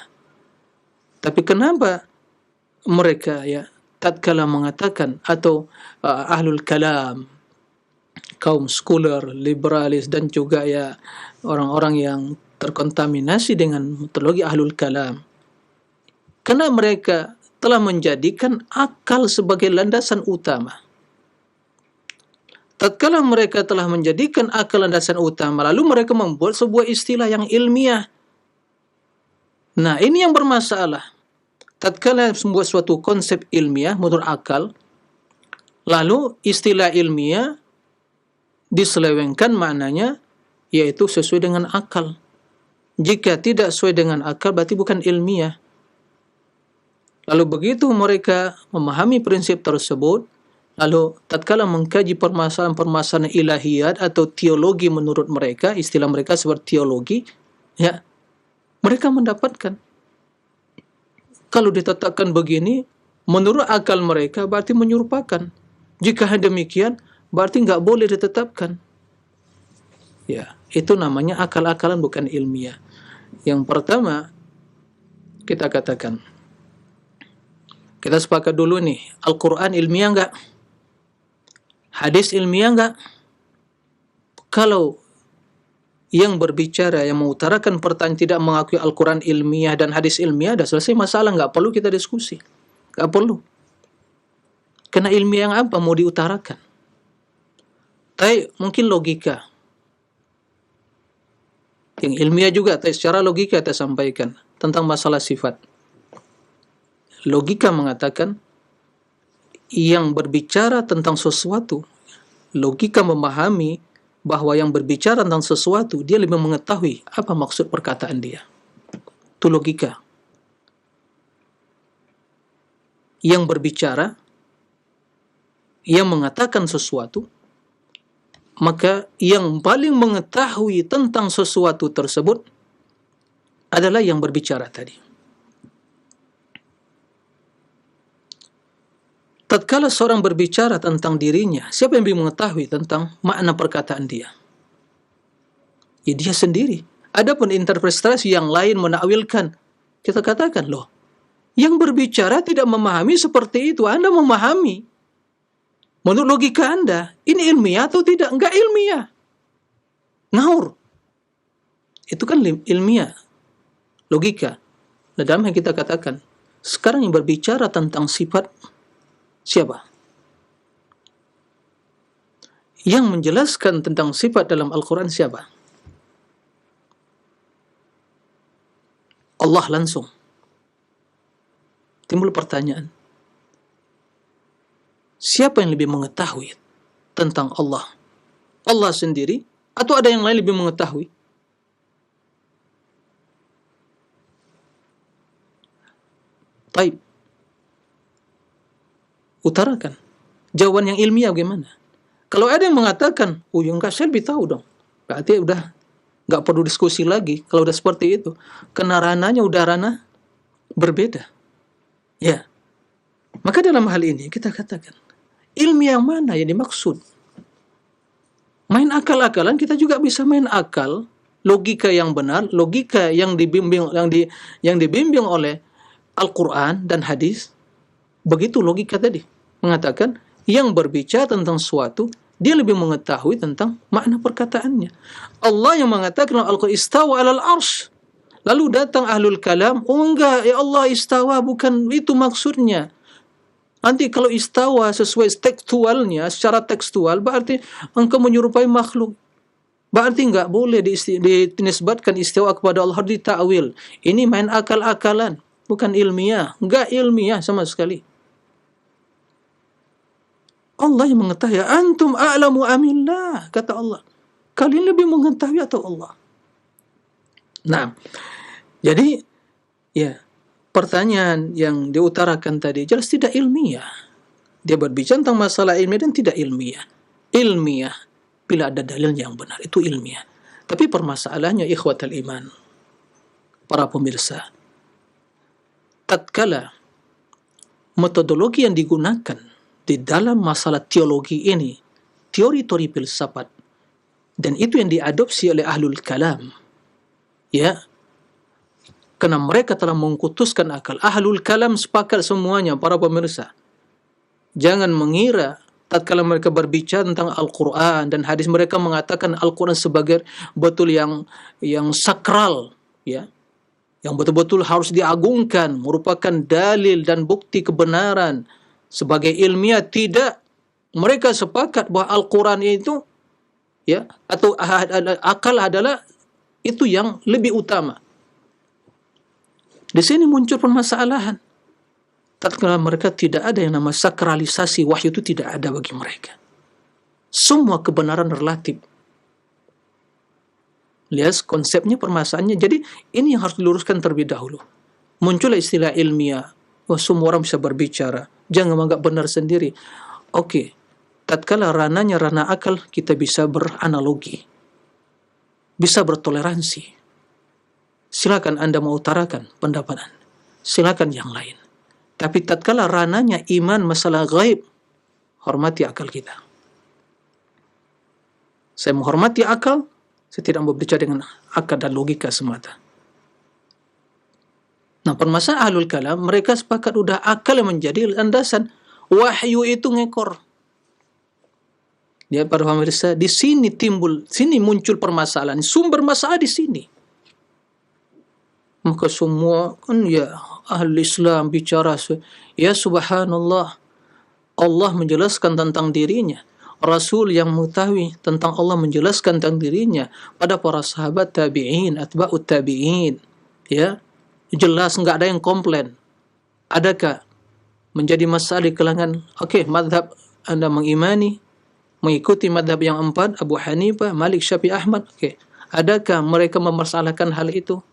Tapi kenapa mereka ya tatkala mengatakan atau ahlul kalam, kaum scholar, liberalis, dan juga ya orang-orang yang terkontaminasi dengan metodologi ahlul kalam, karena mereka telah menjadikan akal sebagai landasan utama. Tatkala mereka telah menjadikan akal landasan utama, lalu mereka membuat sebuah istilah yang ilmiah. Nah, ini yang bermasalah. Tatkala membuat suatu konsep ilmiah menurut akal, lalu istilah ilmiah diselewengkan maknanya yaitu sesuai dengan akal. Jika tidak sesuai dengan akal berarti bukan ilmiah. Lalu begitu mereka memahami prinsip tersebut, lalu tatkala mengkaji permasalahan-permasalahan ilahiyat atau teologi menurut mereka, istilah mereka seperti teologi, ya, mereka mendapatkan. Kalau ditetapkan begini, menurut akal mereka berarti menyerupakan. Jika demikian, berarti nggak boleh ditetapkan. Ya, itu namanya akal-akalan bukan ilmiah. Yang pertama, kita katakan, kita sepakat dulu nih, Al-Quran ilmiah nggak? Hadis ilmiah nggak? Kalau yang berbicara, yang mengutarakan pertanyaan tidak mengakui Al-Quran ilmiah dan hadis ilmiah, dah selesai masalah, nggak perlu kita diskusi. Nggak perlu. Karena ilmiah yang apa mau diutarakan? Tapi mungkin logika. Yang ilmiah juga, tapi secara logika kita sampaikan tentang masalah sifat. Logika mengatakan yang berbicara tentang sesuatu, logika memahami bahwa yang berbicara tentang sesuatu, dia lebih mengetahui apa maksud perkataan dia. Itu logika. Yang berbicara, yang mengatakan sesuatu, maka yang paling mengetahui tentang sesuatu tersebut adalah yang berbicara tadi. Tatkala seorang berbicara tentang dirinya, siapa yang lebih mengetahui tentang makna perkataan dia? Ya dia sendiri. Adapun interpretasi yang lain menakwilkan, kita katakan, loh, yang berbicara tidak memahami seperti itu. Anda memahami. Menurut logika Anda, ini ilmiah atau tidak? Enggak ilmiah. Ngaur. Itu kan ilmiah. Logika. Nah, dalam yang kita katakan, sekarang yang berbicara tentang sifat, siapa? Yang menjelaskan tentang sifat dalam Al-Quran siapa? Allah langsung. Timbul pertanyaan. Siapa yang lebih mengetahui tentang Allah? Allah sendiri atau ada yang lain lebih mengetahui? Taib. Utarakan. Jawaban yang ilmiah bagaimana? Kalau ada yang mengatakan, oh ya enggak, saya lebih tahu dong. Berarti udah enggak perlu diskusi lagi. Kalau udah seperti itu. Karena ranahnya udah ranah berbeda. Ya. Maka dalam hal ini kita katakan, ilmiah yang mana yang dimaksud? Main akal-akalan, kita juga bisa main akal. Logika yang benar, logika yang dibimbing oleh Al-Quran dan hadis. Begitu logika tadi mengatakan yang berbicara tentang sesuatu dia lebih mengetahui tentang makna perkataannya. Allah yang mengatakan Al-Quran istawa alal arsh. Lalu datang ahlul kalam, oh enggak, ya Allah istawa bukan itu maksudnya. Nanti kalau istawa sesuai tekstualnya, secara tekstual berarti engkau menyerupai makhluk. Berarti enggak boleh dinisbatkan istiwa kepada Allah, ditakwil. Ini main akal-akalan, bukan ilmiah, enggak ilmiah sama sekali. Allah yang mengetahui, antum a'lamu amillah, kata Allah. Kalian lebih mengetahui atau Allah? Nah, jadi ya, pertanyaan yang diutarakan tadi jelas tidak ilmiah. Dia berbicara tentang masalah ilmiah dan tidak ilmiah. Ilmiah bila ada dalil yang benar, itu ilmiah. Tapi permasalahannya ikhwatal iman, para pemirsa, tatkala metodologi yang digunakan di dalam masalah teologi ini, teori-teori filsafat, dan itu yang diadopsi oleh ahlul kalam, ya, karena mereka telah mengkutuskan akal. Ahlul kalam sepakat semuanya, para pemirsa. Jangan mengira tatkala mereka berbicara tentang Al-Quran dan hadis, mereka mengatakan Al-Quran sebagai betul yang sakral, ya, yang betul-betul harus diagungkan, merupakan dalil dan bukti kebenaran sebagai ilmiah. Tidak. Mereka sepakat bahwa Al-Quran itu, ya, atau akal adalah itu yang lebih utama. Di sini muncul permasalahan. Tatkala mereka tidak ada yang nama sakralisasi wahyu, itu tidak ada bagi mereka. Semua kebenaran relatif. Lihat konsepnya, permasalahannya. Jadi ini yang harus diluruskan terlebih dahulu. Muncul istilah ilmiah. Wah, semua orang bisa berbicara. Jangan menganggap benar sendiri. Oke, tatkala rananya ranah akal, kita bisa beranalogi, bisa bertoleransi. Silakan Anda mengutarakan pendapat Anda. Silakan yang lain. Tapi tatkala rananya iman, masalah gaib, hormati akal kita. Saya menghormati akal, saya tidak mau berbicara dengan akal dan logika semata. Nah, permasalahan ahlul kalam, mereka sepakat udah akal yang menjadi landasan. Wahyu itu ngekor. Dia para pemirsa, di sini muncul permasalahan. Sumber masalah di sini. Maka semua kan ya ahli Islam bicara, ya subhanallah, Allah menjelaskan tentang dirinya. Rasul yang mengetahui tentang Allah menjelaskan tentang dirinya pada para sahabat tabi'in, atba'ut tabi'in. Ya, jelas nggak ada yang komplain. Adakah menjadi masalah di kalangan, oke, madhab Anda mengikuti madhab yang 4, Abu Hanifah, Malik, Syafi'i, Ahmad, oke. Adakah mereka mempersalahkan hal itu?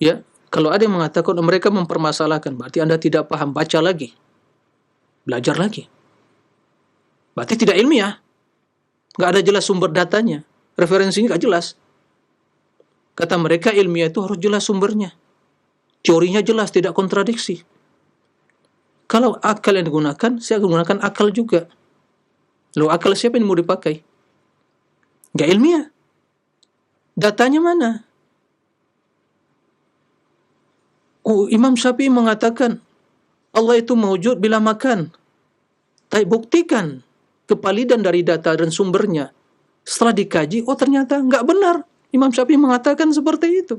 Ya, kalau ada yang mengatakan mereka mempermasalahkan, berarti Anda tidak paham, baca lagi. Belajar lagi. Berarti tidak ilmiah. Nggak ada jelas sumber datanya. Referensinya nggak jelas. Kata mereka ilmiah itu harus jelas sumbernya. Teorinya jelas, tidak kontradiksi. Kalau akal yang digunakan, saya gunakan akal juga. Lalu akal siapa yang mau dipakai? Nggak ilmiah. Datanya mana? Oh, Imam Syafi'i mengatakan Allah itu mewujud bila makan. Tapi buktikan kepalidan dari data dan sumbernya. Setelah dikaji, oh ternyata nggak benar. Imam Syafi'i mengatakan seperti itu.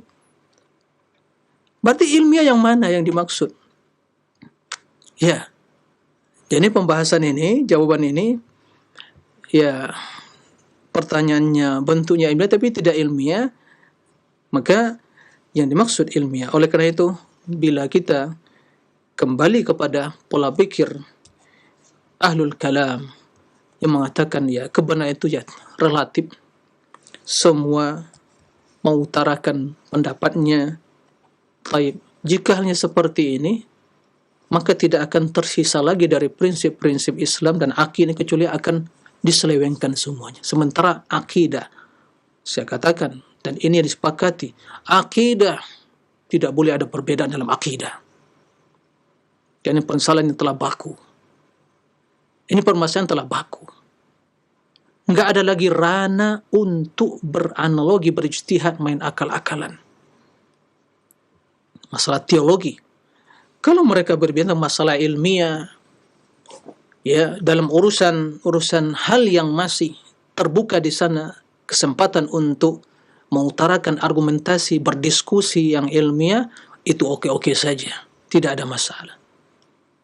Berarti ilmiah yang mana yang dimaksud? Ya. Jadi pembahasan ini, jawaban ini, ya pertanyaannya bentuknya ilmiah tapi tidak ilmiah, maka yang dimaksud ilmiah. Oleh karena itu, bila kita kembali kepada pola pikir ahlul kalam yang mengatakan ya kebenaran itu ya relatif, semua mengutarakan pendapatnya. Baik, jika halnya seperti ini, maka tidak akan tersisa lagi dari prinsip-prinsip Islam dan akidah kecuali akan diselewengkan semuanya. Sementara akidah, saya katakan, dan ini yang disepakati, akidah tidak boleh ada perbedaan dalam akidah. Dan ini permasalahan yang telah baku. Ini permasalahan telah baku. Nggak ada lagi ranah untuk beranalogi, berijtihad, main akal-akalan. Masalah teologi. Kalau mereka berbicara masalah ilmiah, ya dalam urusan hal yang masih terbuka di sana, kesempatan untuk mengutarakan argumentasi, berdiskusi yang ilmiah, itu oke-oke saja. Tidak ada masalah.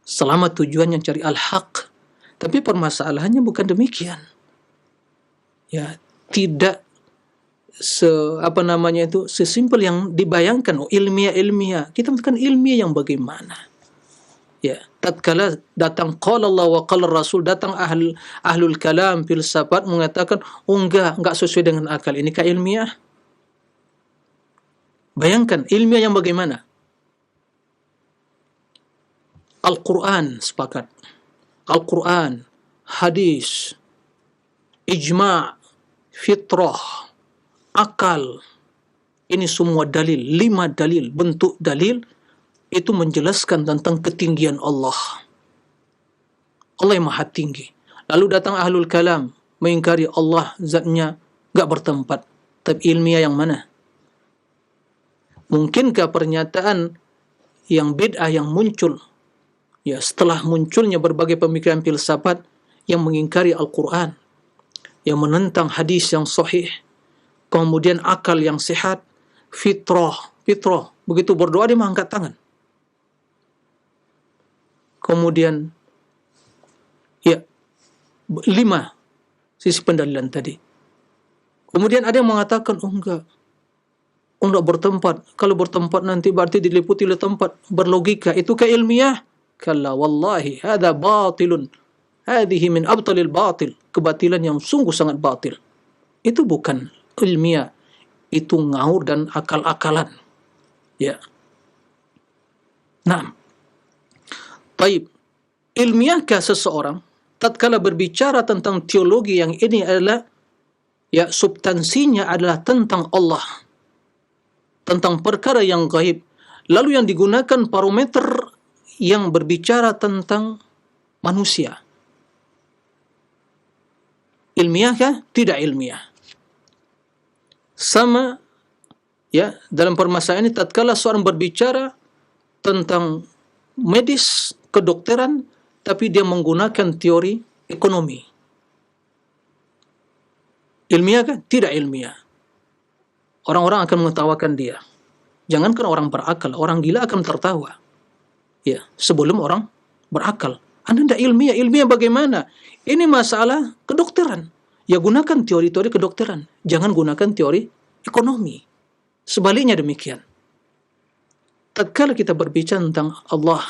Selama tujuannya cari al-haq. Tapi permasalahannya bukan demikian. Ya, tidak sesimpel yang dibayangkan. Oh, ilmiah. Kita mengatakan ilmiah yang bagaimana? Ya, tatkala datang qala Allah wa qala Rasul, datang ahlul kalam, filsafat mengatakan, oh enggak sesuai dengan akal. Ini kah ilmiah? Bayangkan ilmiah yang bagaimana? Al-Quran sepakat. Al-Quran, hadis, ijma', fitrah, akal. Ini semua dalil, 5 dalil, bentuk dalil itu menjelaskan tentang ketinggian Allah. Allah yang maha tinggi. Lalu datang ahlul kalam mengingkari Allah zatnya enggak bertempat. Tapi ilmiah yang mana? Mungkinkah pernyataan yang bid'ah yang muncul ya setelah munculnya berbagai pemikiran filsafat yang mengingkari Al-Quran, yang menentang hadis yang sahih, kemudian akal yang sehat, fitrah, begitu berdoa dia mengangkat tangan. Kemudian ya 5 sisi pendalilan tadi. Kemudian ada yang mengatakan enggak bertempat. Kalau bertempat nanti berarti diliputi oleh tempat, berlogika. Itu ke ilmiah? Kalla wallahi hadza batilun. hadhihi min abtalil batil, kebatilan yang sungguh sangat batil. Itu bukan ilmiah, itu ngawur dan akal-akalan. Ya. Nah, taib, ilmiahkah seseorang tatkala berbicara tentang teologi yang ini adalah ya substansinya adalah tentang Allah, tentang perkara yang gaib, lalu yang digunakan parameter yang berbicara tentang manusia. Ilmiahkah? Tidak ilmiah. Sama ya dalam permasalahan ini tatkala seorang berbicara tentang medis, kedokteran, tapi dia menggunakan teori ekonomi. Ilmiah kan? Tidak ilmiah. Orang-orang akan menertawakan dia. Jangankan orang berakal, orang gila akan tertawa. Ya, sebelum orang berakal. Anda tidak ilmiah. Ilmiah bagaimana? Ini masalah kedokteran. Ya gunakan teori-teori kedokteran. Jangan gunakan teori ekonomi. Sebaliknya demikian. Tatkala kita berbicara tentang Allah,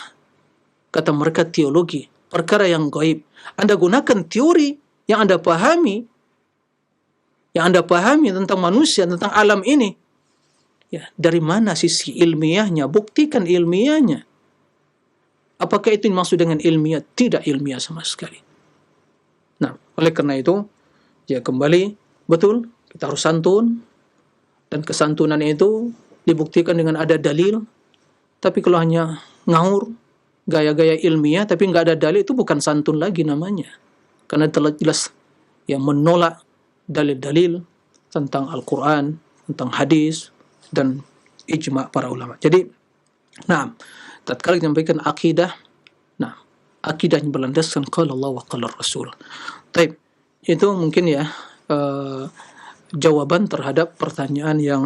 kata mereka teologi, perkara yang gaib, Anda gunakan teori yang Anda pahami, tentang manusia, tentang alam ini. Ya, dari mana sisi ilmiahnya? Buktikan ilmiahnya. Apakah itu dimaksud dengan ilmiah? Tidak ilmiah sama sekali. Nah, oleh karena itu, ya kembali, betul, kita harus santun, dan kesantunan itu dibuktikan dengan ada dalil. Tapi kalau hanya ngawur, gaya-gaya ilmiah, tapi nggak ada dalil, itu bukan santun lagi namanya. Karena telah jelas yang menolak dalil-dalil tentang Al-Quran, tentang hadis, dan ijma' para ulama. Jadi, nah, tatkala kita menyampaikan akidah, nah, akidah yang berlandaskan qala Allah wa qala Rasul. Taib, itu mungkin ya jawaban terhadap pertanyaan yang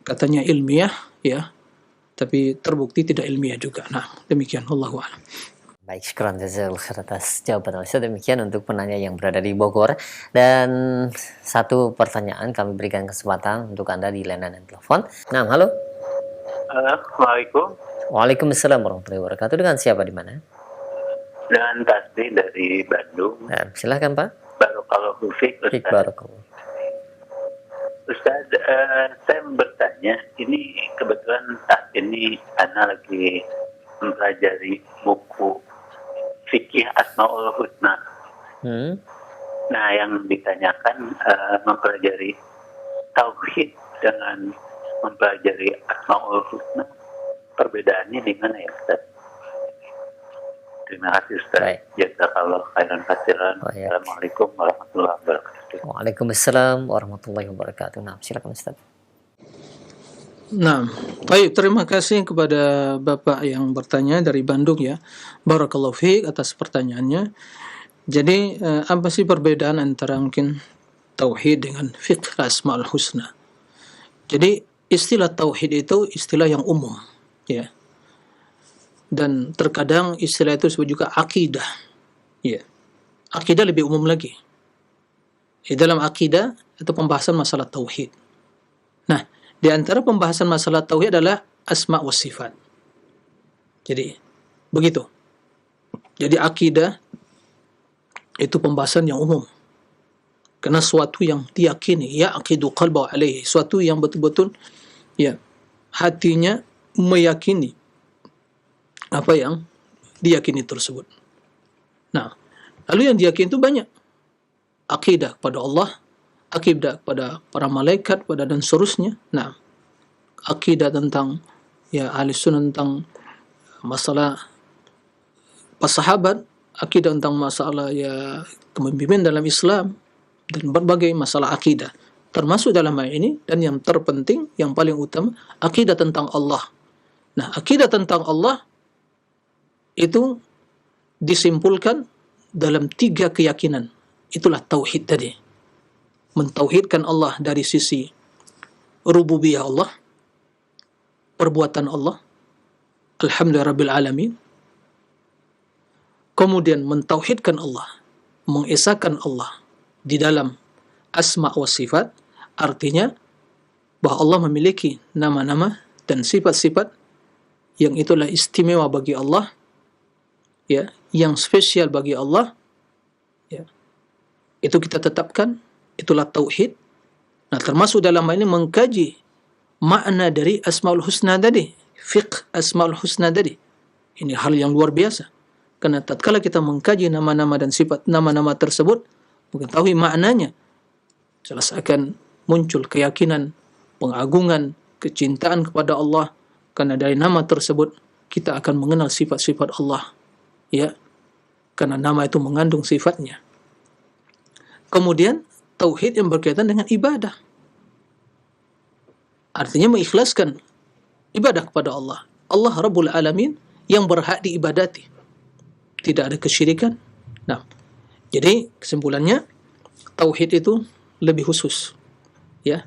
katanya ilmiah, ya, tapi terbukti tidak ilmiah juga. Nah, demikian. Wallahu a'lam. Baik, syukran jazakallahu khair atas jawaban Ustaz. Demikian untuk penanya yang berada di Bogor. Dan satu pertanyaan kami berikan kesempatan untuk Anda di layanan telepon. Nah, halo. Assalamualaikum. Waalaikumsalam warahmatullahi wabarakatuh. Dengan siapa di mana? Dengan Tasdi dari Bandung. Nah, silakan Pak. Barakallahu fiik, Ustaz. Barakallahu. Ustaz, saya bertanya, ini kebetulan saat ini Ana lagi mempelajari buku Fikih Asmaul Husna. Nah, yang ditanyakan mempelajari tauhid dengan mempelajari Asmaul Husna, perbedaannya di mana ya, Ustaz? Terima kasih, Ustaz. Baik. Jazakallahu khairan katsiran. Oh, ya. Assalamualaikum warahmatullahi wabarakatuh. Waalaikumsalam warahmatullahi wabarakatuh. Nah, silakan Ustaz. Nah, baik, terima kasih kepada Bapak yang bertanya dari Bandung ya. Barakallahu fiik atas pertanyaannya. Jadi, apa sih perbedaan antara mungkin tauhid dengan fiqh Asmaul Husna? Jadi, istilah tauhid itu istilah yang umum, ya. Dan terkadang istilah itu disebut juga akidah. Ya. Akidah lebih umum lagi. Di dalam akidah itu pembahasan masalah tauhid. Nah, di antara pembahasan masalah tauhid adalah asma wa sifat. Jadi, begitu. Jadi akidah itu pembahasan yang umum. Karena suatu yang diyakini, yaqidu qalbahu alaihi, suatu yang betul-betul ya hatinya meyakini apa yang diyakini tersebut. Nah, lalu yang diyakini itu banyak. Akidah kepada Allah, akidah kepada para malaikat, pada dan seterusnya. Nah, akidah tentang ya ahli sunnah tentang masalah pas sahabat, akidah tentang masalah ya kepemimpinan dalam Islam dan berbagai masalah akidah. Termasuk dalam hal ini dan yang terpenting, yang paling utama, akidah tentang Allah. Nah, akidah tentang Allah itu disimpulkan dalam 3 keyakinan. Itulah tauhid tadi. Mentauhidkan Allah dari sisi rububiyah Allah, perbuatan Allah, alhamdulillahirabbil alamin. Kemudian mentauhidkan Allah, mengesahkan Allah di dalam asma wa sifat, artinya bahwa Allah memiliki nama-nama dan sifat-sifat yang itulah istimewa bagi Allah, ya, yang spesial bagi Allah, Itu kita tetapkan, itulah tauhid. Nah, termasuk dalam hal ini mengkaji makna dari Asmaul Husna tadi, fiqh Asmaul Husna tadi. Ini hal yang luar biasa. Karena tatkala kita mengkaji nama-nama dan sifat nama-nama tersebut, mengetahui maknanya, jelas akan muncul keyakinan, pengagungan, kecintaan kepada Allah. Karena dari nama tersebut kita akan mengenal sifat-sifat Allah, ya. Karena nama itu mengandung sifatnya. Kemudian tauhid yang berkaitan dengan ibadah. Artinya mengikhlaskan ibadah kepada Allah. Allah Rabbul Alamin yang berhak diibadati. Tidak ada kesyirikan. Nah, jadi kesimpulannya tauhid itu lebih khusus, ya.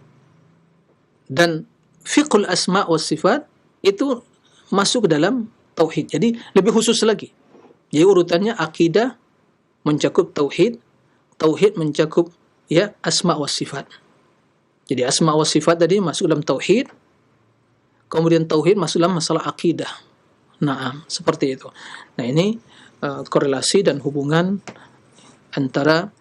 Dan fiqhul asma wa sifat itu masuk ke dalam tauhid. Jadi lebih khusus lagi. Jadi urutannya akidah mencakup tauhid, tauhid mencakup, ya, asma wa sifat. Jadi asma wa sifat tadi masuk dalam tauhid, kemudian tauhid masuk dalam masalah akidah. Naam, seperti itu. Nah, ini korelasi dan hubungan antara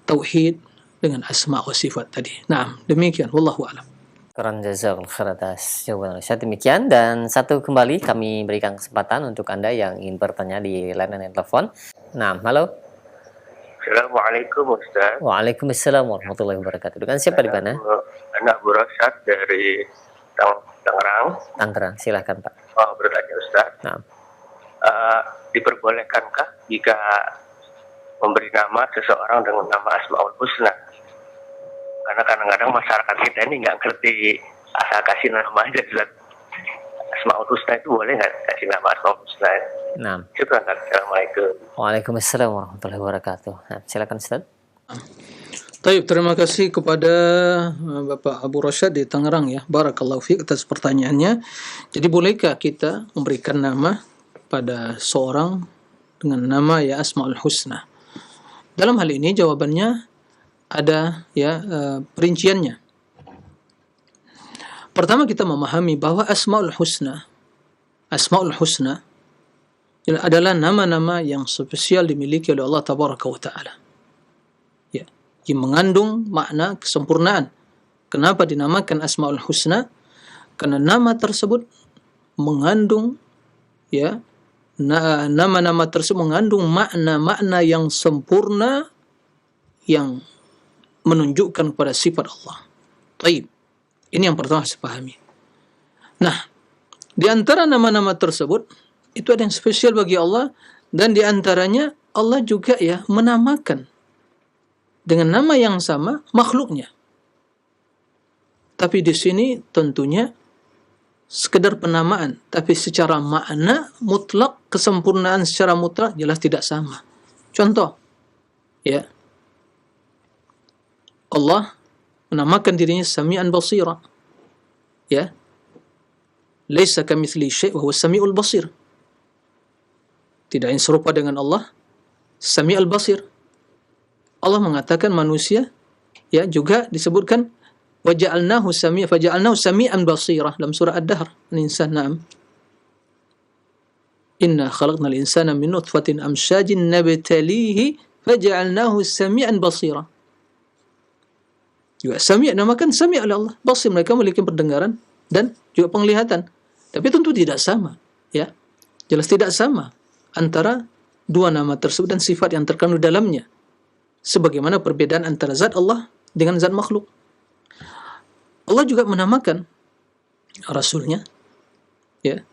tauhid dengan asma wa sifat tadi. Naam, demikian wallahu a'lam. Syukran jazakallahu khair atas jawaban Ustaz. Demikian, dan satu kembali kami berikan kesempatan untuk Anda yang ingin bertanya di layanan telepon. Nah, halo. Assalamualaikum Ustaz. Waalaikumsalam warahmatullahi wabarakatuh. Dengan siapa di mana? Anak Bu Rosyad dari Tangerang. Tangerang, silahkan Pak. Oh, bertanya Ustaz. Nah, Diperbolehkankah jika memberi nama seseorang dengan nama Asmaul Husna? Karena kadang-kadang masyarakat kita ini nggak ngerti asal kasih nama aja. Ustaz. Asmaul Husna itu boleh nggak kasih nama Asmaul Husna? nah. Syukran. Assalamualaikum. Waalaikumsalam warahmatullahi wabarakatuh. Nah, silakan Ustaz. Baik, terima kasih kepada Bapak Abu Rosyad di Tangerang, ya. Barakallahu fiik atas pertanyaannya. Jadi bolehkah kita memberikan nama pada seorang dengan nama, ya, Asmaul Husna? Dalam hal ini jawabannya ada, ya, perinciannya. Pertama kita memahami bahwa Asmaul Husna adalah nama-nama yang spesial dimiliki oleh Allah Tabaraka wa Ta'ala, ya, yang mengandung makna kesempurnaan. Kenapa dinamakan Asmaul Husna? Karena nama tersebut mengandung, ya, nama-nama tersebut mengandung makna-makna yang sempurna yang menunjukkan kepada sifat Allah. Taib. Ini yang pertama harus dipahami. Nah, di antara nama-nama tersebut itu ada yang spesial bagi Allah, dan di antaranya Allah juga, ya, menamakan dengan nama yang sama makhluknya. Tapi di sini tentunya sekedar penamaan, tapi secara makna mutlak, kesempurnaan secara mutlak jelas tidak sama. Contoh, ya, Allah menamakan dirinya Sami'an Basira, ya, laisa kamitsli syai' wa huwa Sami'ul Basir. Tidak yang serupa dengan Allah, Sami'ul Basir. Allah mengatakan manusia, ya, juga disebutkan waja'alnahu sami'an basira dalam surah Ad-Dahr, Al-Insan. Na'am. Inna khalaqnal insana min nutfatin amsyajin nabtalihi faja'alnahu sami'an basira. Juga Sami' namakan Sami' oleh Allah. Basir, mereka memiliki pendengaran dan juga penglihatan. Tapi tentu tidak sama, ya. Jelas tidak sama antara dua nama tersebut dan sifat yang terkandung dalamnya. Sebagaimana perbedaan antara zat Allah dengan zat makhluk. Allah juga menamakan Rasulnya, ya,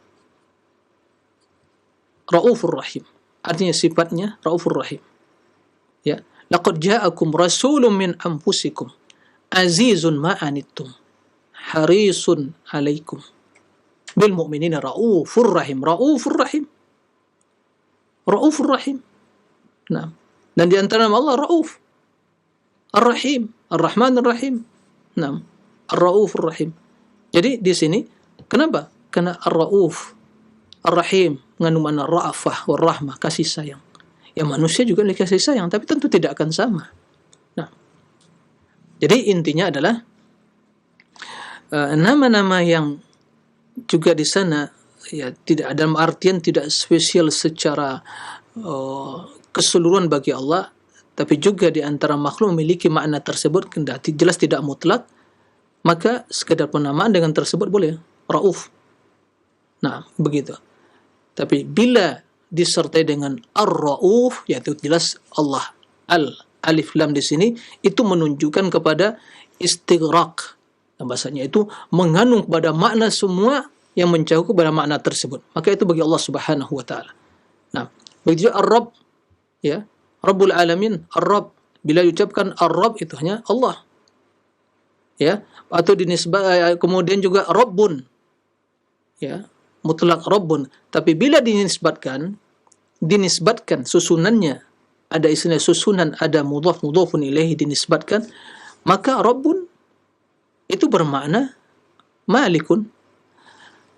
Raufur Rahim. Artinya sifatnya Raufur Rahim. Ya, laqad ja'akum rasulun min anfusikum azizun ma'anittum harisun alaikum bil mu'minina Raufur Rahim. Raufur Rahim. Raufur Rahim. Nah, dan di antara nama Allah Rauf, Ar-Rahim, Ar-Rahman Ar-Rahim. Nah, Ar-Raufur Rahim. Jadi di sini kenapa? Karena Ar-Rauf, Ar-Rahim mengandung makna ra'afah wa rahmah, kasih sayang. Ya, manusia juga memiliki kasih sayang, tapi tentu tidak akan sama. Nah, jadi intinya adalah nama-nama yang juga di sana, ya, tidak dalam artian tidak spesial secara keseluruhan bagi Allah, tapi juga di antara makhluk memiliki makna tersebut, kendati jelas tidak mutlak, maka sekedar penamaan dengan tersebut boleh. Rauf. Nah, begitu. Tapi bila disertai dengan Ar-Rauf, yaitu jelas Allah. Alif lam di sini itu menunjukkan kepada istighraq. Bahasanya itu mengandung kepada makna semua yang mencakup kepada makna tersebut. Maka itu bagi Allah Subhanahu wa taala. Nah, begitu juga Ar-Rabb, ya. Rabbul Alamin, Ar-Rabb. Bila diucapkan Ar-Rabb itu hanya Allah. Ya, atau kemudian juga Rabbun. Ya, mutlak Rabbun. Tapi bila dinisbatkan susunannya, ada istilah susunan, ada mudhafun ilaihi dinisbatkan, maka Rabbun itu bermakna Malikun.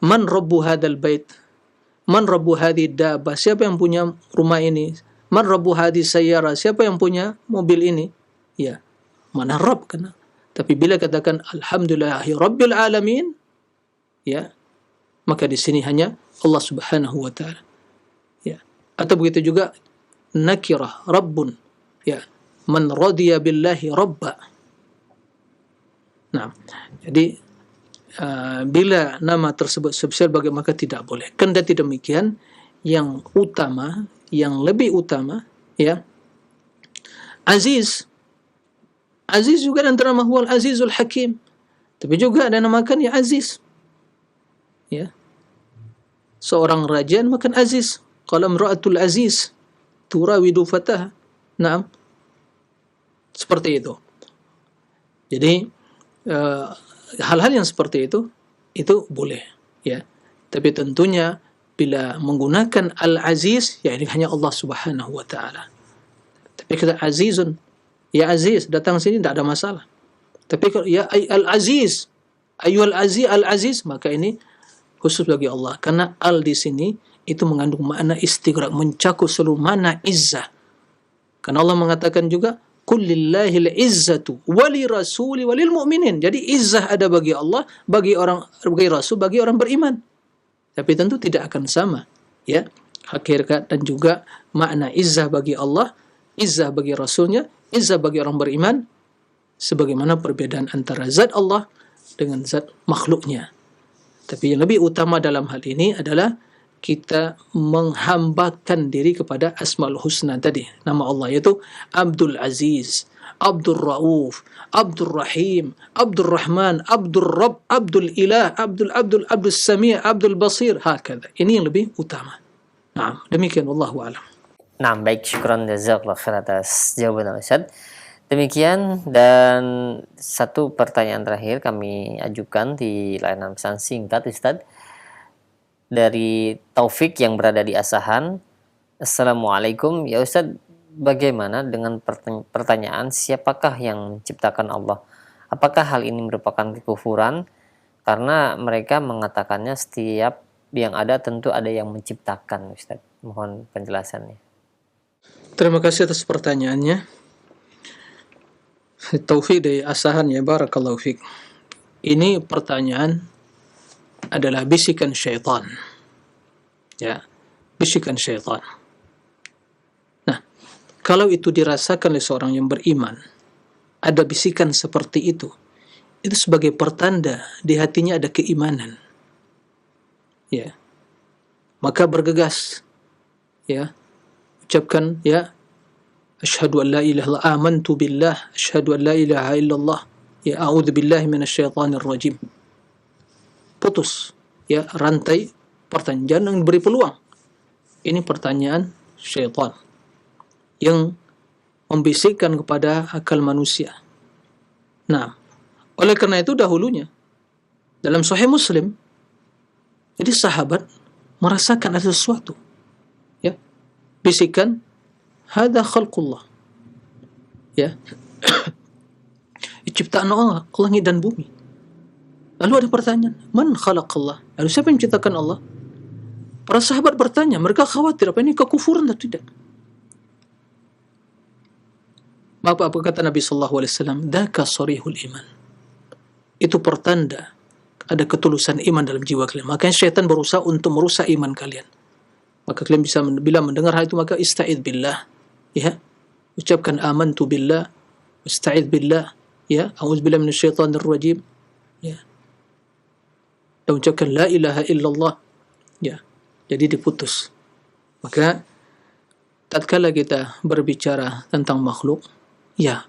Man Rabbu hadzal bait? Man Rabbu hadhihi dabba? Siapa yang punya rumah ini? Man Rabbu hadhihi sayyara? Siapa yang punya mobil ini? Ya, mana Rabb kan? Tapi bila katakan alhamdulillahi rabbil alamin, ya, maka di sini hanya Allah Subhanahu wa taala. Ya. Atau begitu juga nakirah, Rabbun. Ya. Man radiya billahi rabba. Nah, jadi bila nama tersebut spesial bagi maka tidak boleh. Kendati demikian, yang utama, yang lebih utama, ya, Aziz. Aziz juga antara mahwal Azizul Hakim. Tapi juga ada namakan ya Aziz. Ya. Seorang raja makan Aziz. Qala imra'atul Aziz turawidu fataha. Naam. Seperti itu. Jadi hal-hal yang seperti itu boleh, ya. Tapi tentunya bila menggunakan Al-Aziz, ya ini hanya Allah Subhanahu wa taala. Tapi kata Azizun, ya Aziz, datang sini tidak ada masalah. Tapi kalau ya Al-Aziz, ayyuhal Aziz, Al-Aziz, maka ini khusus bagi Allah. Karena Al di sini itu mengandung makna istighraq, mencakup seluruh makna izzah. Karena Allah mengatakan juga kullillahil izzatu wali rasuli walil mu'minin. Jadi izzah ada bagi Allah, bagi rasul, bagi orang beriman. Tapi tentu tidak akan sama, ya. Hakikat dan juga makna izzah bagi Allah, izzah bagi rasulnya, izzah bagi orang beriman, sebagaimana perbedaan antara zat Allah dengan zat makhluknya. Tapi yang lebih utama dalam hal ini adalah kita menghambakan diri kepada Asmaul Husna tadi, nama Allah, yaitu Abdul Aziz, Abdul Rauf, Abdul Rahim, Abdul Rahman, Abdul Rabb, Abdul Ilah, Abdul Sami', Abdul Basir, hakadha. Ini yang lebih utama. Nah, demikian wallahu a'lam. Nah, baik, syukran jazakallahu khair atas jawaban Ustaz. Demikian, dan satu pertanyaan terakhir kami ajukan di layanan pesan singkat Ustaz. Dari Taufik yang berada di Asahan. Assalamualaikum, ya Ustaz, bagaimana dengan pertanyaan siapakah yang menciptakan Allah? Apakah hal ini merupakan kekufuran? Karena mereka mengatakannya setiap yang ada tentu ada yang menciptakan, Ustaz. Mohon penjelasannya. Terima kasih atas pertanyaannya. Taufik dari Asahan, ya, barakallahu fiik. Ini pertanyaan adalah bisikan syaitan. Ya, bisikan syaitan. Nah, kalau itu dirasakan oleh seorang yang beriman, ada bisikan seperti itu sebagai pertanda di hatinya ada keimanan. Ya. Maka bergegas, ya. Ucapkan, ya, asyhadu an la ilaha illallah, amantu billah, asyhadu an la ilaha illallah, ya, a'udzu billahi minasyaitonir rajim. Putus, ya, rantai pertanyaan, jangan beri peluang. Ini pertanyaan syaitan yang membisikkan kepada akal manusia. Nah, oleh karena itu dahulunya dalam Sahih Muslim, jadi sahabat merasakan ada sesuatu, ya, bisikan hadza khalqullah, ya. Ciptaan Allah, langit dan bumi. Lalu ada pertanyaan, man khalaqallah? Lalu siapa yang menciptakan Allah? Para sahabat bertanya, mereka khawatir apa ini kekufuran atau tidak. Apa kata Nabi sallallahu alaihi wasallam? Dzaka sharihul iman. Itu pertanda ada ketulusan iman dalam jiwa kalian. Makanya syaitan berusaha untuk merusak iman kalian. Maka kalian bisa, bila mendengar hal itu, maka ista'idz billah, ya. ucapkan amantu billah, musta'idz billah, ya, a'udzubillahi minasyaitonir rajim, ya. Dan ucapkan la ilaha illallah, ya. Jadi diputus. Maka tatkala kita berbicara tentang makhluk, ya,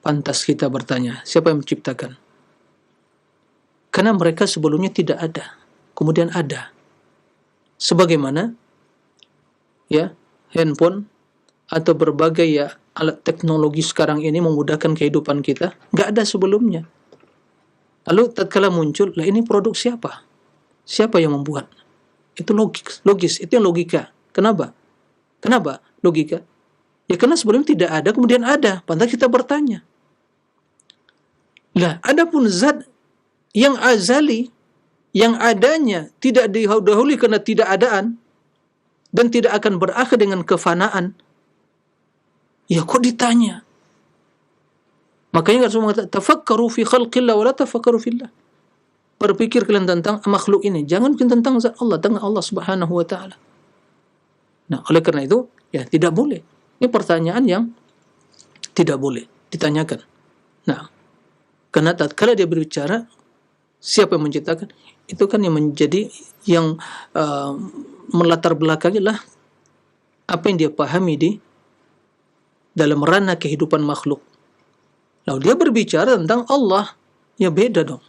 pantas kita bertanya, siapa yang menciptakan? Karena mereka sebelumnya tidak ada, kemudian ada. Sebagaimana, ya, handphone atau berbagai, ya, alat teknologi sekarang ini memudahkan kehidupan kita, nggak ada sebelumnya. Lalu tatkala muncul, lah ini produk siapa? Siapa yang membuat? Itu logis, itu yang logika. Kenapa? Kenapa logika? Ya karena sebelumnya tidak ada, kemudian ada. Pantas kita bertanya. Lah, adapun zat yang azali, yang adanya tidak didahului karena tidak adaan, dan tidak akan berakhir dengan kefanaan, ya kok ditanya? Makanya Rasulullah mengatakan, tafakkaru fi khalqillah wa la tafakkaru fillah. Berpikir kalian tentang makhluk ini, jangan mungkin tentang zat Allah, tentang Allah Subhanahu wa taala. Nah, oleh karena itu, ya tidak boleh. Ini pertanyaan yang tidak boleh ditanyakan. Nah, karena tatkala dia berbicara, siapa yang menciptakan? Itu kan yang menjadi, yang melatar belakangi lah apa yang dia pahami di dalam ranah kehidupan makhluk. Lalu dia berbicara tentang Allah, ya beda dong.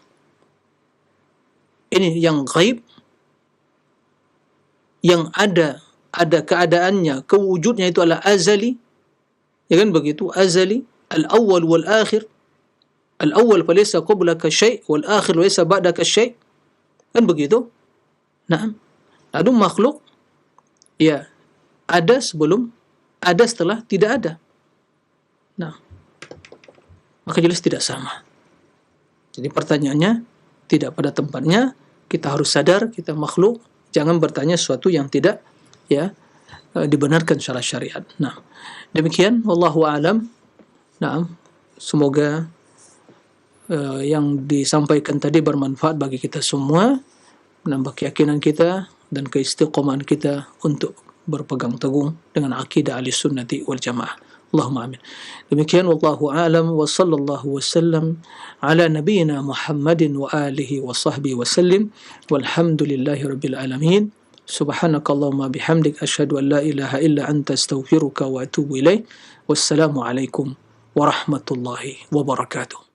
Ini yang gaib, yang ada keadaannya, kewujudnya itu adalah azali, ya kan begitu, azali, al-awwal wal-akhir, al-awwal falaysa qablaka syai' wal-akhir falaysa ba'daka syai', kan begitu. Nah, lalu makhluk, ya, ada sebelum, ada setelah, tidak ada. Nah, maka jelas tidak sama. Jadi pertanyaannya tidak pada tempatnya. Kita harus sadar kita makhluk, jangan bertanya sesuatu yang tidak, ya, dibenarkan secara syariat. Nah, demikian wallahu alam. Nah, semoga yang disampaikan tadi bermanfaat bagi kita semua, menambah keyakinan kita dan keistiqomahan kita untuk berpegang teguh dengan akidah Ahlussunnah wal Jamaah. Allahumma amin. Demikian wallahu a'lam wa sallallahu wasallam ala nabiyyina Muhammadin wa alihi wa sahbihi wasallim walhamdulillahi rabbil alamin. Subhanakallahumma bihamdik asyhadu an la ilaha illa anta astaghfiruka wa atubu ilaik. Wassalamu alaikum warahmatullahi wabarakatuh.